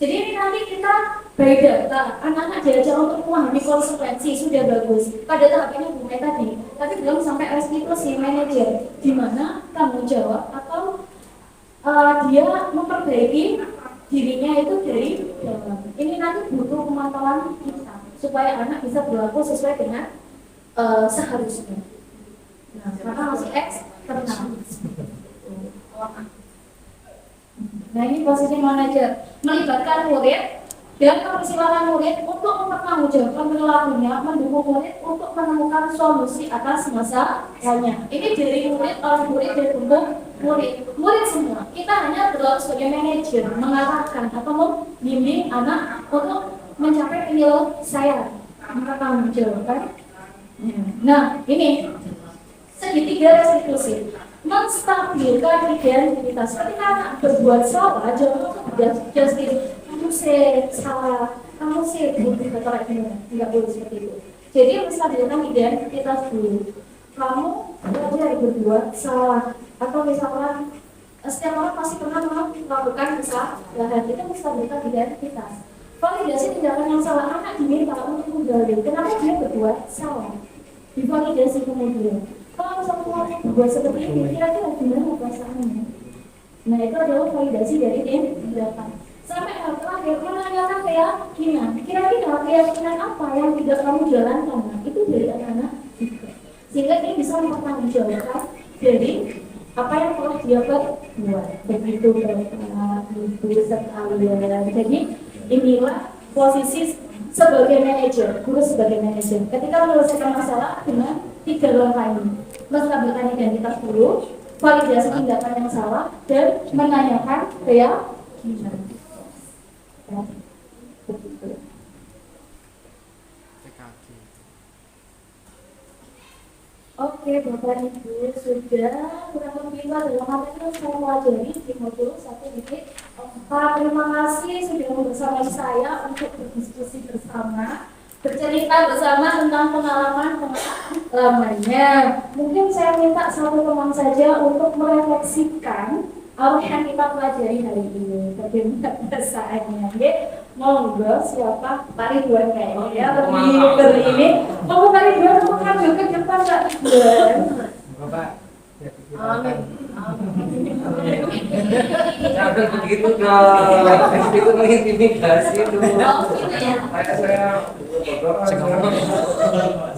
Jadi ini nanti kita by data anak-anak diajar untuk memahami konsekuensi sudah bagus pada tahap ini Bu Mei tadi, tapi belum sampai restitusi manajer di mana tanggung jawab atau dia memperbaiki dirinya itu dari dalam. Ini nanti butuh pemantauan kita supaya anak bisa berlaku sesuai dengan seharusnya. Nah, karena masih eksternal. Nah ini posisi manajer melibatkan murid dan mempersilahkan murid untuk mempertanggungjawabkan perilakunya, mendukung murid untuk menemukan solusi atas masalahnya. Ini dari murid, oleh murid dan untuk murid semua. Kita hanya berlaku sebagai manajer, mengarahkan atau membimbing anak untuk mencapai penyelesaian, mempertanggungjawabkan. Nah ini segitiga restitusi. menstabilkan identitas. Ketika anak berbuat salah, jangan just gini, kamu sih salah, kamu sih butuh kata gimana, nggak boleh seperti itu. Jadi menstabilkan identitas dulu. Kamu belajar berbuat salah, atau misalkan setiap orang pasti pernah melakukan kesalahan, itu menstabilkan identitas. Validasi tindakan yang salah, anak diminta untuk menggali kenapa dia berbuat salah, divalidasi kemudian. Kalau semua berbuat seperti ini, kira-kira gimana perasaannya? Nah, itu adalah validasi dari tindakan. Sampai hal terakhir, menanyakan keyakinan. Kira-kira keyakinan apa yang tidak kamu jalankan? Nah, itu dari anak-anak juga. Sehingga dia bisa mempertanggungjawabkan dari apa yang telah dia perbuat. Begitu Bapak, Ibu sekalian. Jadi inilah posisi sebagai manajer, guru sebagai manajer. Ketika menyelesaikan masalah dengan 3 langkah ini, menstabilkan identitas dulu, validasi tindakan yang salah, dan menanyakan keyakinan. Ya, begitu. Oke, Bapak Ibu sudah kurang lebih dalam apa yang saya pelajari di modul 1.4. Terima kasih sudah bersama saya untuk berdiskusi bersama, bercerita bersama tentang pengalamannya. Mungkin saya minta satu teman saja untuk merefleksikan apa yang kita pelajari hari ini. Bagaimana perasaannya? Monggo, siapa? Pak Ridwan kayaknya ya, lebih berini. Mau Pak Ridwan mau ngambil ke depan Pak Ridwan? Bapak. Amin. Jangan begitu dong, itu mengintimidasi dulu.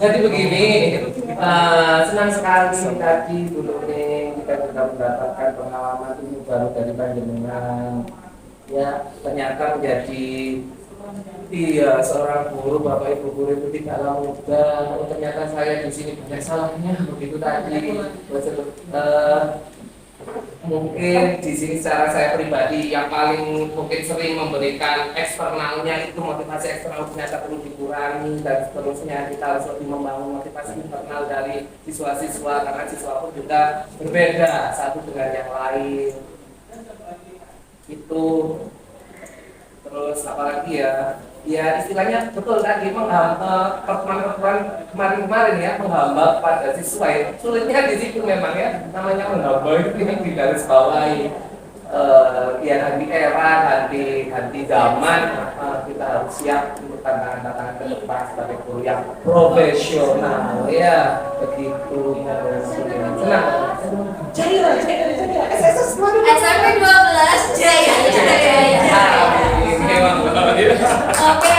Jadi begini, senang sekali tadi Bu Nuning kita sudah mendapatkan pengalaman ilmu baru dari panjenengan. Ya, ternyata menjadi seorang guru, Bapak Ibu guru itu tidaklah mudah. Oh, ternyata saya di sini banyak salahnya begitu tadi. Mungkin di sini secara saya pribadi yang paling mungkin sering memberikan eksternalnya itu motivasi eksternal ternyata perlu dikurangi, dan seterusnya kita harus lebih membangun motivasi internal dari siswa-siswa, karena siswa pun juga berbeda satu dengan yang lain. Itu terus apalagi ya istilahnya betul tadi pertemuan kemarin ya, menghambat pada siswa ya. Sulitnya di situ memang ya, namanya menghambat itu yang digaris bawahi. Ya ganti era, ganti zaman, kita harus siap untuk tantangan-tantangan ke depan sebagai guru yang profesional ya, begitu. Senang. Jaya. SMP 12 Jaya. Oke,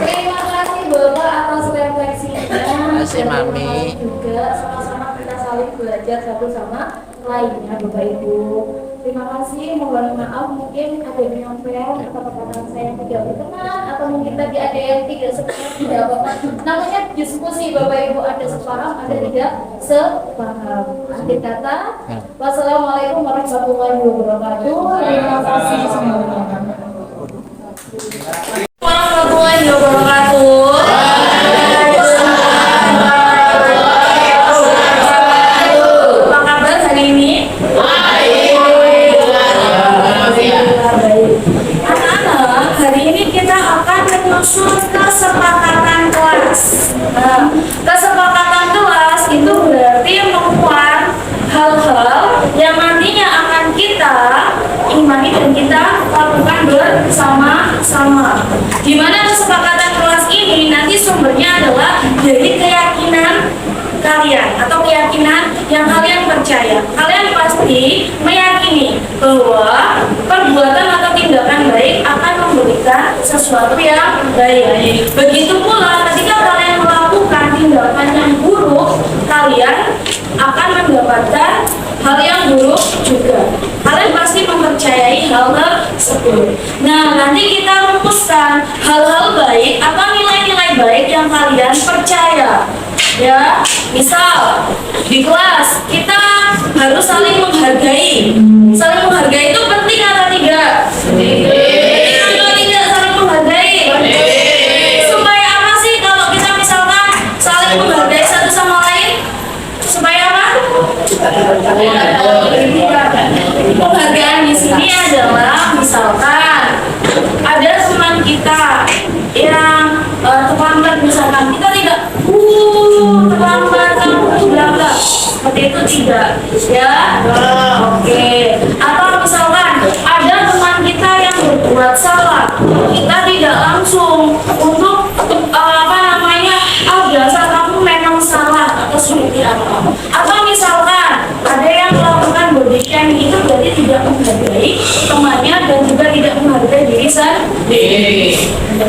terima kasih Bapak atas refleksinya. Terima kasih Mami. Juga sama-sama kita saling belajar satu sama lainnya Bapak Ibu. Terima kasih, mohon maaf mungkin ada penyampaian atau perkataan saya yang tidak berkenan, atau mungkin tadi ada yang tidak sepaham, tidak apa-apa. Namanya diskusi Bapak Ibu, ada sepaham, ada tidak sepaham. Akhir kata, wassalamualaikum warahmatullahi wabarakatuh. Terima kasih semuanya. Warahmatullahi wabarakatuh. Apa kabar hari ini? Anak-anak, hari ini kita akan menyusun kesepakatan kelas. Nah, kesepakatan kelas itu berarti memuat hal-hal yang nantinya akan kita imani dan kita lakukan bersama-sama. Di mana kesepakatan kelas ini nanti sumbernya adalah dari keyakinan kalian atau keyakinan yang kalian percaya. Kalian pasti meyakini bahwa perbuatan atau tindakan baik akan memberikan sesuatu yang baik. Begitu pula ketika kalian melakukan tindakan yang buruk, kalian akan mendapatkan hal yang buruk juga. Kalian pasti mempercayai hal tersebut. Nah, nanti kita rumuskan hal-hal baik atau nilai-nilai baik yang kalian percaya. Ya, misal di kelas kita harus saling menghargai. Saling menghargai itu penting atau tidak? Penting atau tidak saling menghargai? Supaya apa sih kalau kita misalkan saling menghargai satu sama lain? Supaya apa? seperti itu tidak? Ya? Oke. Atau misalkan ada teman kita yang berbuat salah, kita tidak langsung untuk dasar kamu memang salah atau seperti apa? Atau misalkan ada yang melakukan body shaming, itu berarti tidak menghargai temannya dan juga tidak menghargai diri sendiri.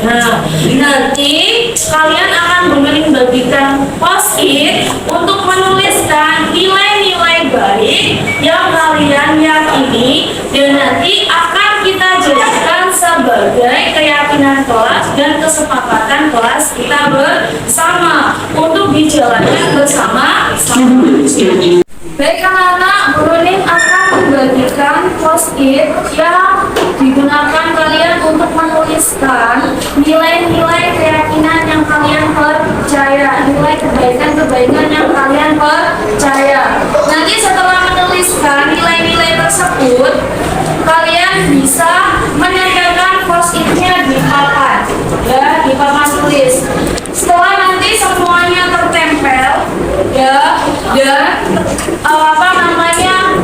Nah, nanti kalian akan membagikan post-it untuk menuliskan nilai-nilai baik yang kalian yakini dan nanti akan kita jadikan sebagai keyakinan kelas dan kesepakatan kelas kita bersama untuk dijalankan bersama-sama. Baik anak-anak, Nuning akan membagikan post-it yang digunakan kalian untuk menuliskan nilai-nilai keyakinan yang kalian percaya, nilai kebaikan-kebaikan yang kalian percaya. Nanti setelah menuliskan nilai-nilai tersebut, kalian bisa menempelkan post-itnya di papan, ya, di papan tulis. Setelah nanti semuanya tertempel, ya, dan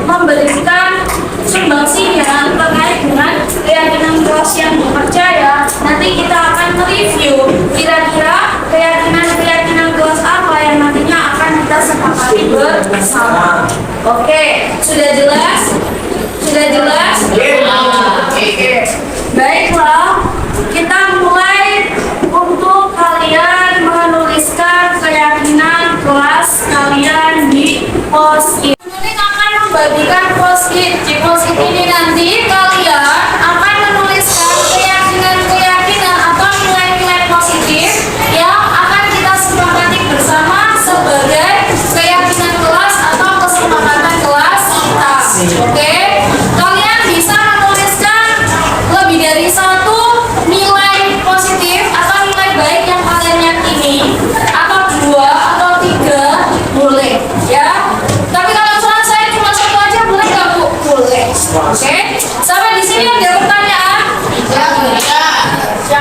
memberikan sumbangsinya terkait dengan keyakinan kelas yang dipercaya, nanti kita akan mereview kira-kira keyakinan kelas apa yang nantinya akan kita sepakati bersama. Oke, sudah jelas? Sudah jelas? Oke. Baiklah, kita mulai untuk kalian menuliskan keyakinan kelas kalian di post-it. Kemudian akan membagikan post-it. Di post-it ini nanti kalian akan menuliskan keyakinan atau nilai-nilai positif yang akan kita sepakati bersama sebagai keyakinan kelas atau kesepakatan kelas kita. Oke? Kalian bisa menuliskan lebih dari satu nilai positif atau nilai baik yang kalian yakini, atau dua atau tiga boleh, ya. Tapi kalau misalnya saya cuma satu aja boleh nggak Bu? Boleh. Oke? Sampai di sini ada pertanyaan?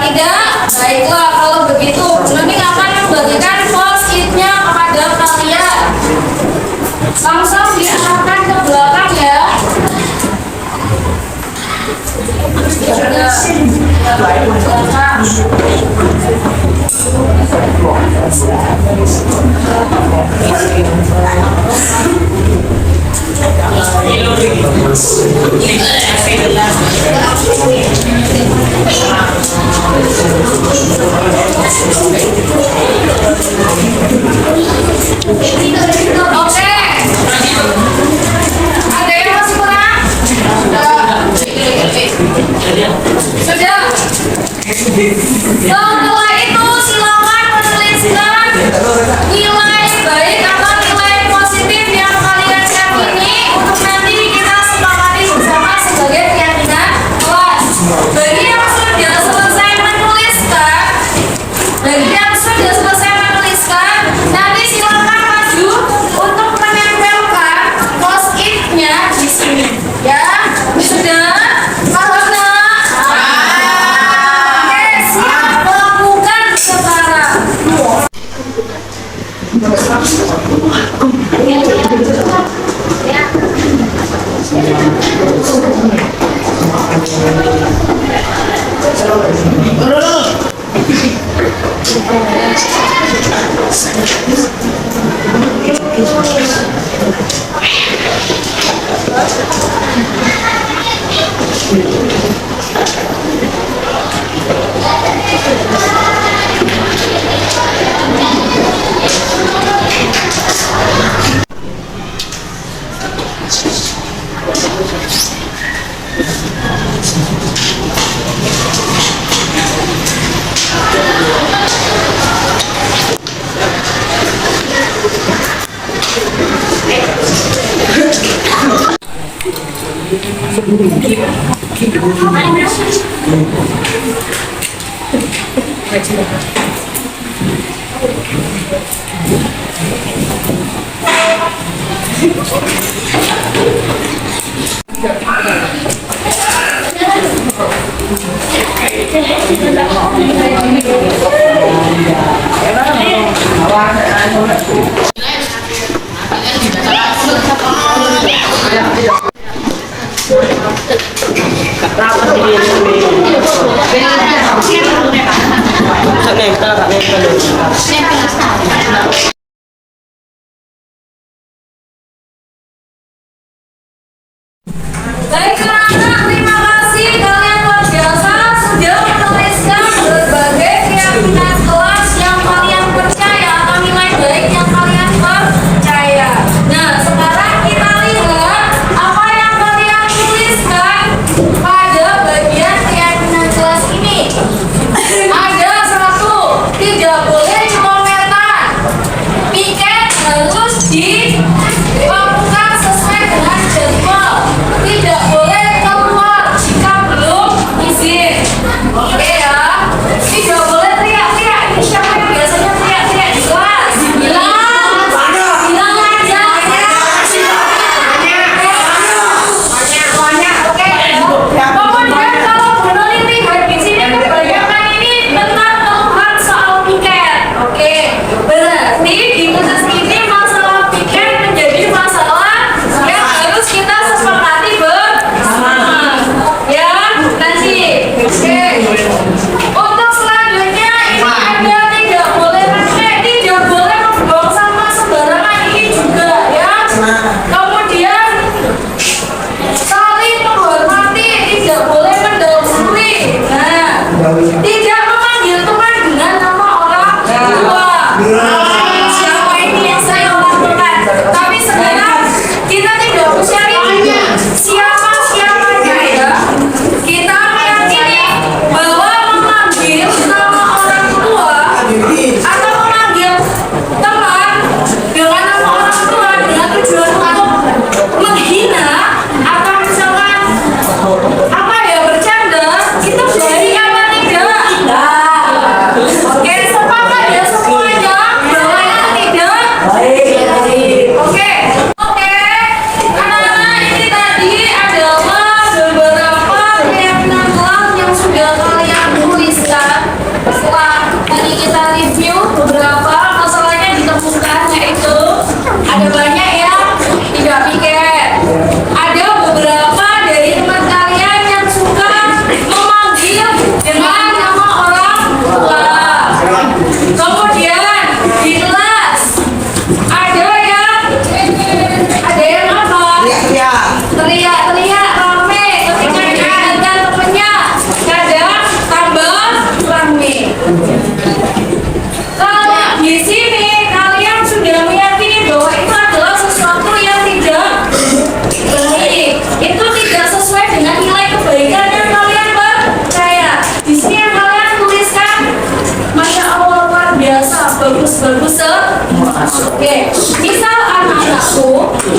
Tidak. Baiklah, kalau begitu Nuning akan membagikan post-itnya kepada kalian. Langsung diarahkan ke belakang ya. Oke. Ada yang masih kurang? Sudah. Setelah itu silakan menuliskan nilai baik atau nilai positif yang kalian yakini untuk nanti kita sepakati bersama sebagai keyakinan kelas. Bagi yang sudah selesai menuliskan, nanti silakan maju untuk menempelkan post-it-nya di sini. Ya, sudah. Paham nak? Oke, siap melakukan sekarang. Nah, dilakukan sesuai dengan jadwal. Tidak boleh keluar jika belum izin. Oke ya. Tidak boleh teriak-teriak. Ini siapa yang biasanya teriak-teriak di kelas? Bilang aja. Oke. Kemudian kalau lihat di sini kebanyakan ini tentang keluhan soal piket. Oke. Berarti di khusus ini masalah piket menjadi masalah yang harus kita sepakati bersama. Ya, nanti. Oke. Untuk selanjutnya ini ada tidak boleh pakai, tidak boleh membuang sampah sembarangan ini juga ya. Kemudian saling menghormati, tidak boleh mendahului. Nah, tidak memanggil teman dengan nama orang tua. Siapa ini yang saya lakukan? Tapi sekarang kita tidak usah tanya siapa-siapanya ya. Kita meyakini bahwa memanggil nama orang tua atau memanggil teman dengan nama orang tua dengan tujuan untuk menghina atau misalkan apa ya, bercanda, itu baik apa tidak? Oke, sepakat ya semuanya bahwa itu tidak baik. Oke, anak-anak, ini tadi adalah beberapa keyakinan kelam yang sudah kalian tuliskan. Setelah tadi kita review beberapa masalahnya ditemukan, yaitu ada banyak yang tidak piket. Ada beberapa dari teman kalian yang suka memanggil dengan nama orang tua. Kemudian di kelas ada yang apa? Teriak-teriak rame ketika diingatkan temennya. Kadang tambah rame. Kalau di sini kalian sudah meyakini bahwa itu adalah sesuatu yang tidak baik, itu tidak sesuai dengan nilai kebaikan yang kalian percaya. Di sini yang kalian tuliskan, Masya Allah luar biasa, bagus-bagus semua. Oke, misal anak-anakku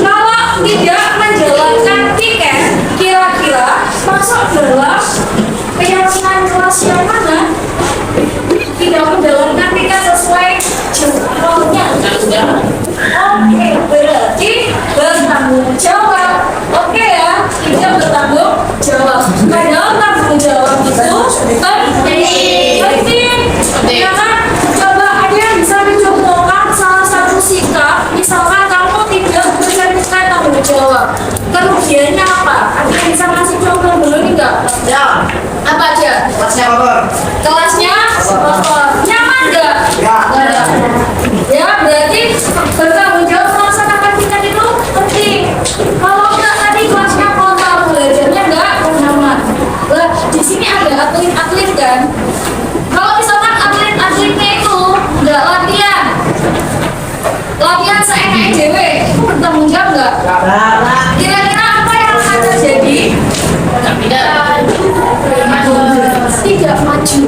kalau tidak menjalankan piket, kira-kira masuk dalam keyakinan kelas yang mana? Tidak menjalankan piket sesuai jadwalnya. Oke, berarti bertanggung jawab. Oke ya, tidak bertanggung jawab. Padahal tanggung jawab itu penting. Ya kan? Coba ada yang bisa mencontohkan salah satu sikap, misalkan kamu tidak menjalankan tanggung jawab. Kerugiannya apa? Ada yang bisa ngasih contoh dulu nih nggak? Ya. Apa aja? Kelasnya kotor. Nyaman nggak? Nggak. Ya, berarti bertanggung jawab melaksanakan piket itu penting. Kalau nggak tadi kelasnya kotor, belajarnya nggak nyaman. Lah, di sini ada atlet-atlet kan? Kalau misalkan atlet-atletnya itu nggak latihan seenaknya dewe, itu bertanggung jawab nggak? Kira-kira apa yang akan terjadi? Tidak maju.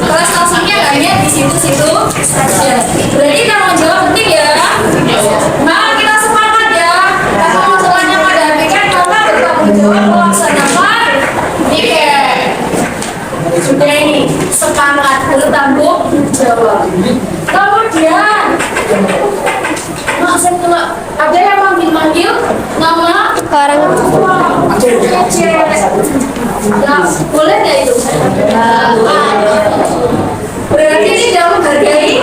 Prestasinya hanya di situ-situ saja. Berarti tanggung jawab penting ya. Nah, kita sepakat ya. Kalau masalahnya pada piket, maka bertanggung jawab melaksanakan piket. Sudah ini sepakat bertanggung jawab. Kemudian maksud ada yang manggil nama orang tua. Nah, boleh nggak itu? Berarti tidak menghargai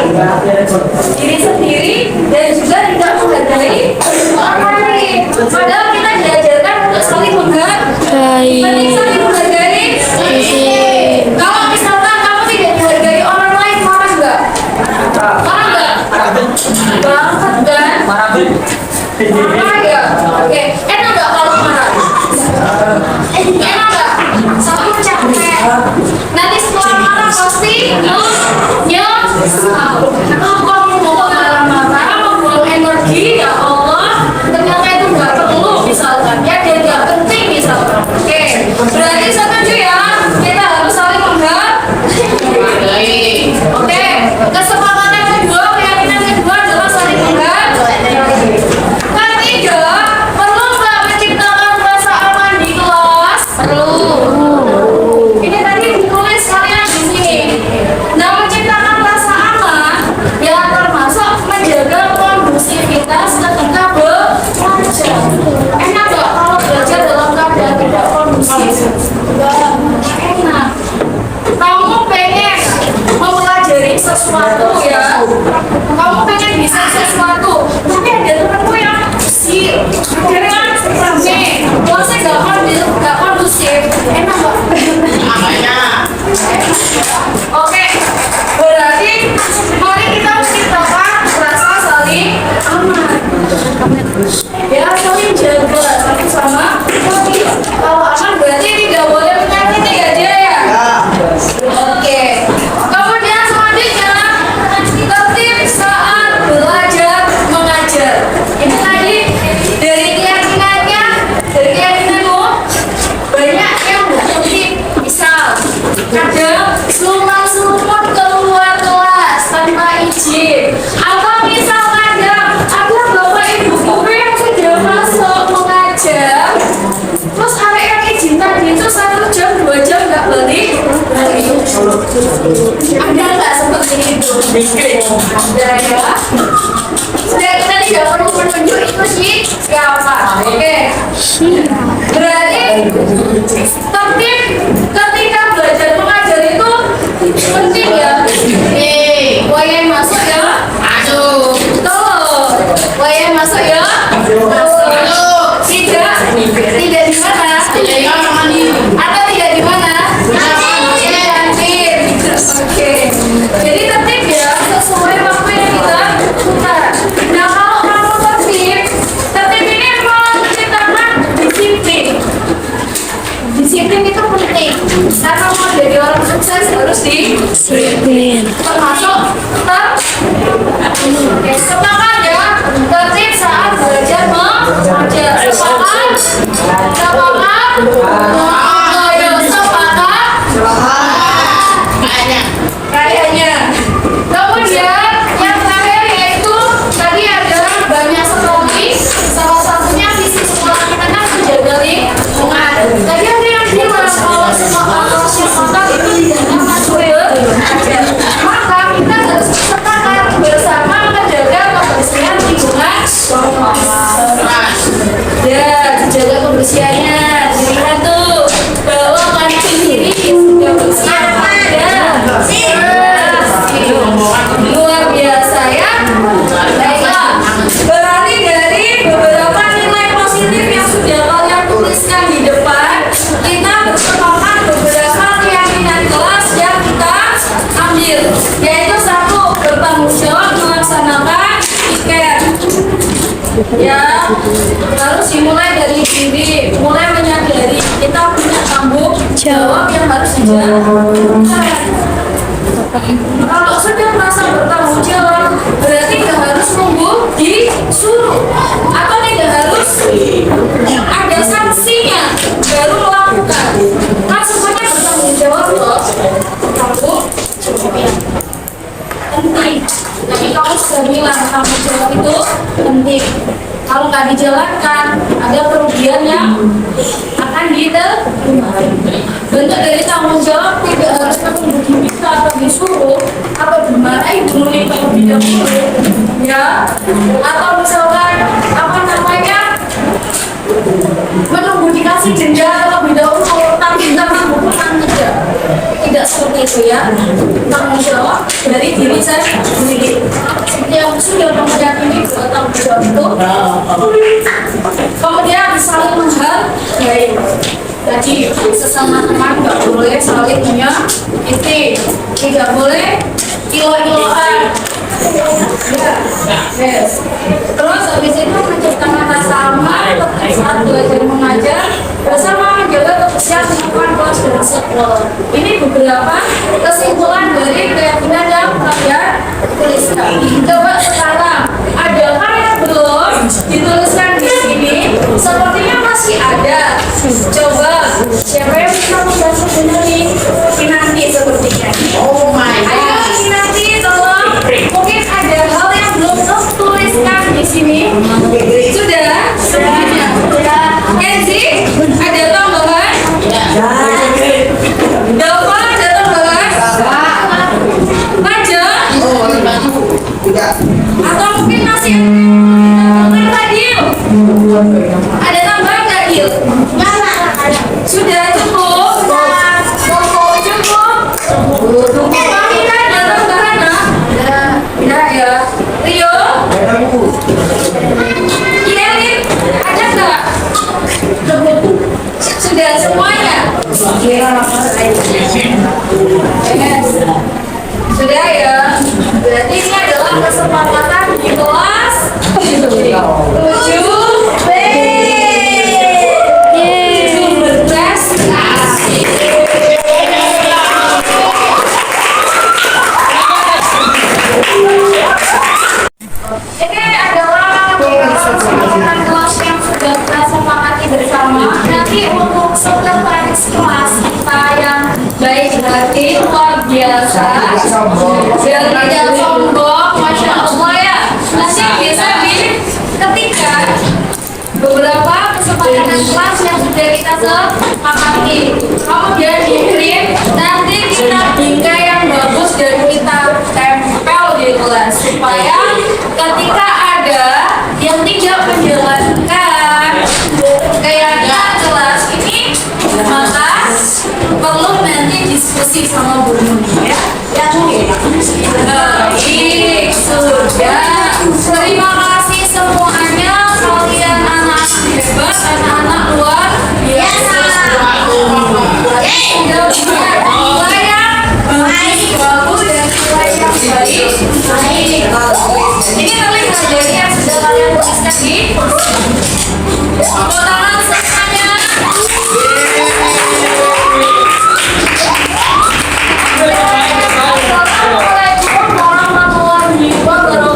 diri sendiri dan juga tidak menghargai orang lain. Padahal kita diajarkan untuk saling menghargai. Penting saling menghargai. Kalau misalkan kamu tidak menghargai orang lain, marah nggak? Marah nggak? Banget kan? Marah ya? Oke. Enak nggak kalau marah? Enak nggak? Tapi capek. Nanti setelah marah pasti nyesal. Kamu mau marah, membuang energi, ya Allah. Ternyata itu nggak perlu misalkan ya, dan nggak penting misalkan. Oke. Berarti setuju ya? Kita harus saling menghargai. Oke. Kesepakatan kedua, keyakinan kedua adalah Ada ya. Sudah, kita tidak perlu menunjuk itu sih siapa. Oke. Berarti tertib ketika belajar mengajar itu penting ya. Yang masuk ya. Masuk. Tuh. Yang masuk ya. Masuk. Tidak di mana? Atau tidak di mana? Oke. Jadi tertib ya sesuai waktu yang kita putar. Nah kalau kamu tertib ini menciptakan disiplin. Disiplin itu penting. Karena mau jadi orang sukses harus disiplin. Termasuk sepakat ya. Tertib saat belajar mengajar. Sepakat. Kayaknya. Kemudian yang terakhir yaitu tadi ada banyak sekali. Salah satunya visi sekolah kita kan menjaga lingkungan. Tadi ada yang bilang kalau sekolah itu tidak masuk belajar. Maka kita harus sepakat bersama menjaga kebersihan lingkungan. Ya, dijaga kebersihannya. Dilihat tuh bahwa kantin ini sudah bersih. Luar biasa ya. Baiklah, berarti dari beberapa nilai positif yang sudah kalian tuliskan di depan, kita bersepakat beberapa keyakinan kelas yang kita ambil, yaitu satu, bertanggung jawab melaksanakan tiket. Ya, harus dimulai dari diri, mulai menyadari kita punya tanggung jawab yang harus dijalankan. Kalau sudah merasa bertanggung jawab, berarti tidak harus nunggu disuruh atau tidak harus ada sanksinya baru melakukan. Kan semuanya bertanggung jawab loh. Tanggung penting. Tapi kamu sudah bilang tanggung jawab itu penting. Kalau nggak dijalankan, ada kerugian yang akan diterima. Bentuk dari tanggung jawab tidak harus menunggu diminta atau disuruh atau dimarahi dulu terlebih dahulu, ya. Atau misalkan apa namanya menunggu dikasih denda terlebih dahulu, tapi kita mampu tidak. Tidak seperti itu ya. Tanggung jawab dari diri saya sendiri. Yang sudah meyakini bahwa tanggung jawab itu. Kemudian saling menghargai. Jadi sesama teman nggak boleh saling menyakiti, tidak boleh ilo-iloan. Yes. Terus habis itu menciptakan rasa aman saat belajar mengajar bersama menjaga kebersihan lingkungan kelas dan sekolah. Ini beberapa kesimpulan dari keyakinan yang kalian tuliskan. Coba sekarang, adakah yang belum dituliskan di sini? Sepertinya masih ada. Coba siapa yang bisa membantu benerin? Kinanti sepertinya. Oh my God. Ayo Kinanti, tolong. Mungkin ada hal yang belum tertuliskan di sini. Sudah? Semuanya. Kenzi, ada tambahan? Dava, ada tambahan? Raja? Atau mungkin masih ada Fadil? Ada tambahan nggak, Dil? Sudah cukup? Cukup? Fahina ada tambahan? Tidak ya. Rio? Kielin, ada nggak? Sudah semuanya? Yes. Sudah ya? Berarti ini adalah kesepakatan di kelas 7B. Berprestasi. Ini adalah kesepakatan kelas yang sudah kita sepakati bersama. Nanti untuk sekretaris kelas kita yang baik hati, luar biasa dan tidak sombong, Masya Allah ya. Nanti bisa diketikkan beberapa kesepakatan kelas yang sudah kita sepakati. Kemudian di print, nanti kita bingkai yang bagus dan kita supaya ketika ada yang tidak menjalankan kayaknya kelas ini, maka perlu nanti diskusi sama Bu Nuni ya. Baik, sudah. Terima kasih semuanya, kalian anak hebat, anak-anak luar biasa. Udah mulai yang baik, bagus, dan mulai yang baik, bagus. Ini terlihat dari yang sudah kalian tuliskan di tepuk tangan semuanya. Assalamualaikum warahmatullahi wabarakatuh.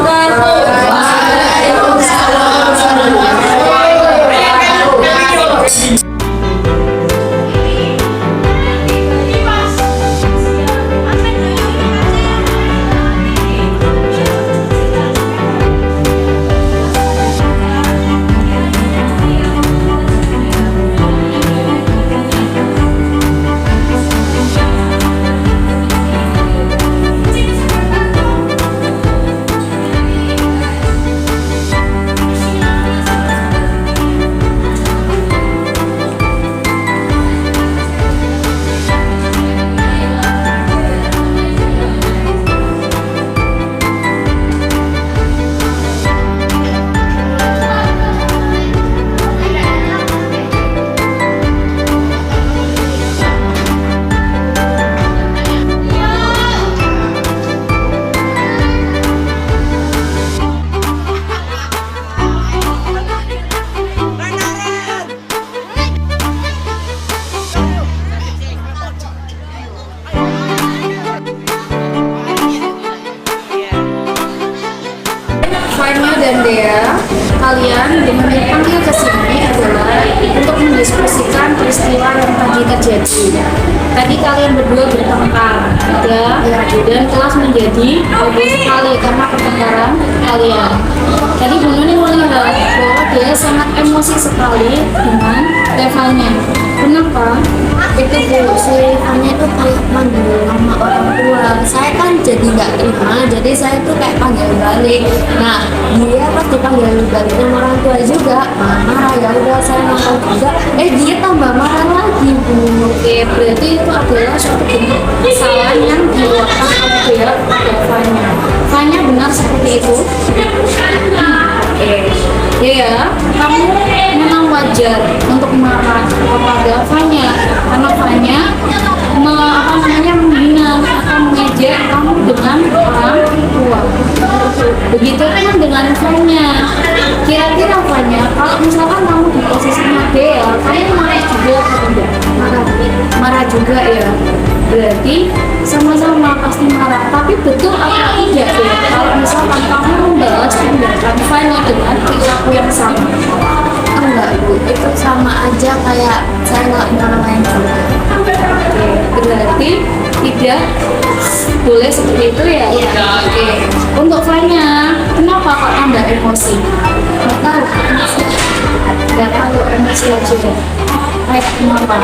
Fanya dan Dea, kalian dengan dipanggil ke sini adalah untuk mendiskusikan peristiwa yang tadi terjadi. Tadi kalian berdua bertengkar, dan kelas menjadi heboh sekali karena pertengkaran kalian. Tadi Bu Nuni melihat bahwa dia sangat emosi sekali dengan Devanya. Kenapa? Itu Bu, si Fanya itu kayak manggil nama orang tua. Saya kan jadi nggak terima, jadi saya tuh kayak panggil balik. Nah, dia pas dipanggil balik sama orang tua juga marah, ya udah saya marah juga. Dia tambah marah lagi Bu. Oke, berarti itu adalah suatu bentuk kesalahan yang dilakukan oleh pihak Fanya. Fanya benar seperti itu? Oke, ya, kamu memang wajar untuk marah kepada Fanya karena Fanya menghina atau mengejek kamu dengan orang tua. Begitu kan dengan Fanya. Kira-kira Fanya, kalau misalkan kamu di posisinya Dea, kamu marah juga atau tidak? Marah juga ya. Berarti sama-sama pasti marah. Tapi betul atau tidak ya? Kalau misalkan kamu membalas tindakan Fanya dengan perilaku yang sama? Enggak Bu, itu sama aja kayak saya nggak marah-marahin juga. Berarti tidak boleh seperti itu ya? Iya. Oke. Untuk Fanya, kenapa kok tambah emosi? Nggak tahu, emosi. Nggak tahu, emosi aja. Kayak kenapa?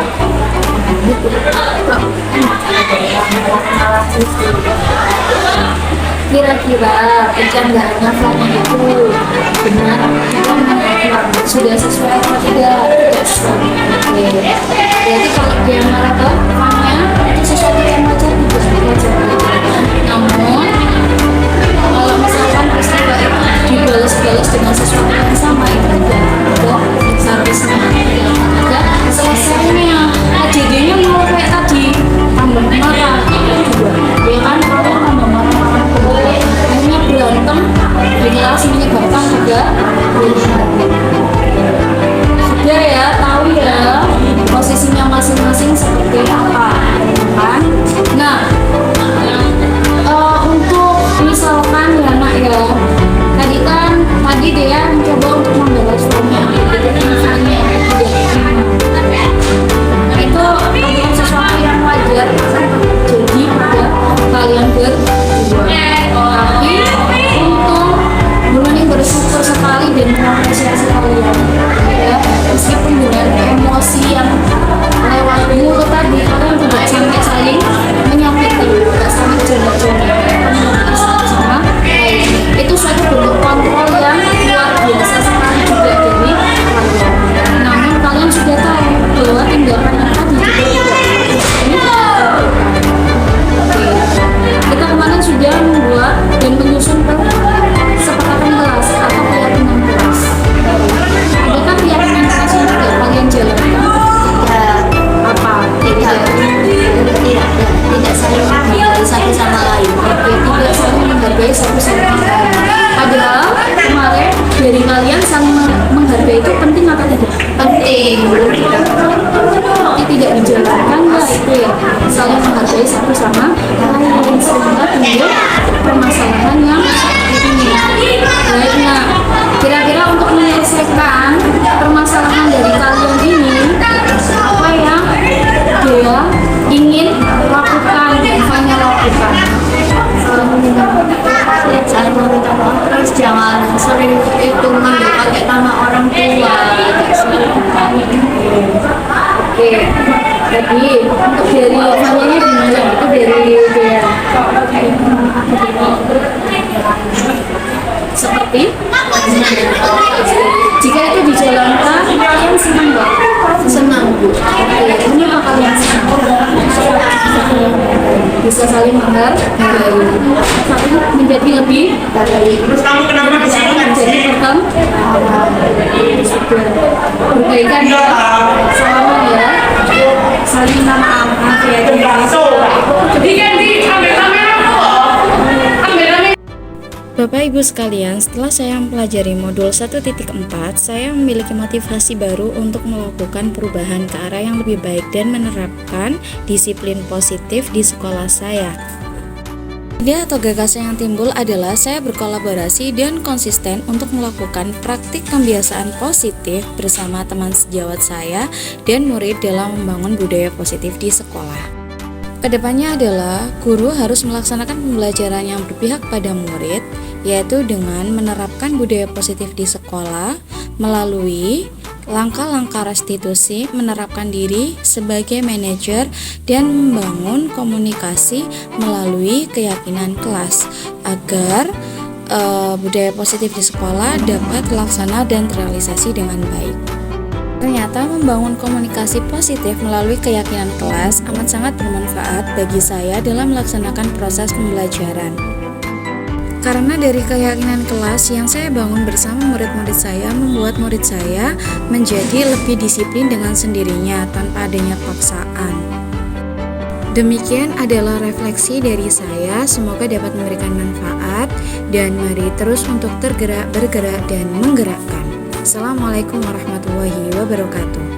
Gitu. Kok malah gitu. Kira-kira bercandaannya Fanya itu benar atau sudah sesuai atau tidak? Tidak sesuai. Oke. Berarti kalau dia marah ke Fanya itu sesuatu yang wajar, tidak wajar. Namun kalau misalkan peristiwa itu dibalas-balas dengan sesuatu yang sama, itu tidak ada seharusnya tidak ada selesainya. Jadinya mau kayak tadi tambah marah juga, ya kan? Kalau tambah marah-marah akhirnya berantem di kelas, menyebabkan juga sudah ya, tahu ya posisinya masing-masing seperti apa kan. Nah, untuk misalkan ya nak ya, tadi dia mencoba untuk membalas Fanya dengan Fanya itu adalah sesuatu yang wajar jadi pada kalian berdua. Tapi untuk Bu Nuni bersyukur sekali dan mengapresiasi kalian ya, meskipun dengan emosi yang lewat mulut tadi, kalian tidak sampai saling menyakiti, tidak sampai jodoh-jodoh sama lain. penting. Tapi tidak dijalankan ya itu ya saling menghargai satu sama lain sehingga timbul permasalahan yang ini. Baiknya, kira-kira untuk menyelesaikan permasalahan dari kalian ini, apa yang dia ingin lakukan dan hanya lakukan? Saya meminta maaf, terus jangan sering itu manggil pakai nama orang tua. Oke, jadi untuk dari namanya gimana? Itu dari dia seperti jika itu dijalankan kalian senang nggak? Senang. Oke, kenapa kalian senang? Bisa saling menghargai, satu menjadi lebih baik, menjadi berkembang, perbaikan ya, sama ya, saling minta maaf ya. Bapak Ibu sekalian, setelah saya mempelajari modul 1.4, saya memiliki motivasi baru untuk melakukan perubahan ke arah yang lebih baik dan menerapkan disiplin positif di sekolah saya. Ide atau gagasan yang timbul adalah saya berkolaborasi dan konsisten untuk melakukan praktik pembiasaan positif bersama teman sejawat saya dan murid dalam membangun budaya positif di sekolah. Kedepannya adalah guru harus melaksanakan pembelajaran yang berpihak pada murid, yaitu dengan menerapkan budaya positif di sekolah melalui langkah-langkah restitusi, menerapkan diri sebagai manajer, dan membangun komunikasi melalui keyakinan kelas agar budaya positif di sekolah dapat terlaksana dan terrealisasi dengan baik. Ternyata membangun komunikasi positif melalui keyakinan kelas amat sangat bermanfaat bagi saya dalam melaksanakan proses pembelajaran. Karena dari keyakinan kelas yang saya bangun bersama murid-murid saya membuat murid saya menjadi lebih disiplin dengan sendirinya tanpa adanya paksaan. Demikian adalah refleksi dari saya, semoga dapat memberikan manfaat dan mari terus untuk bergerak dan menggerakkan. Assalamualaikum warahmatullahi wabarakatuh.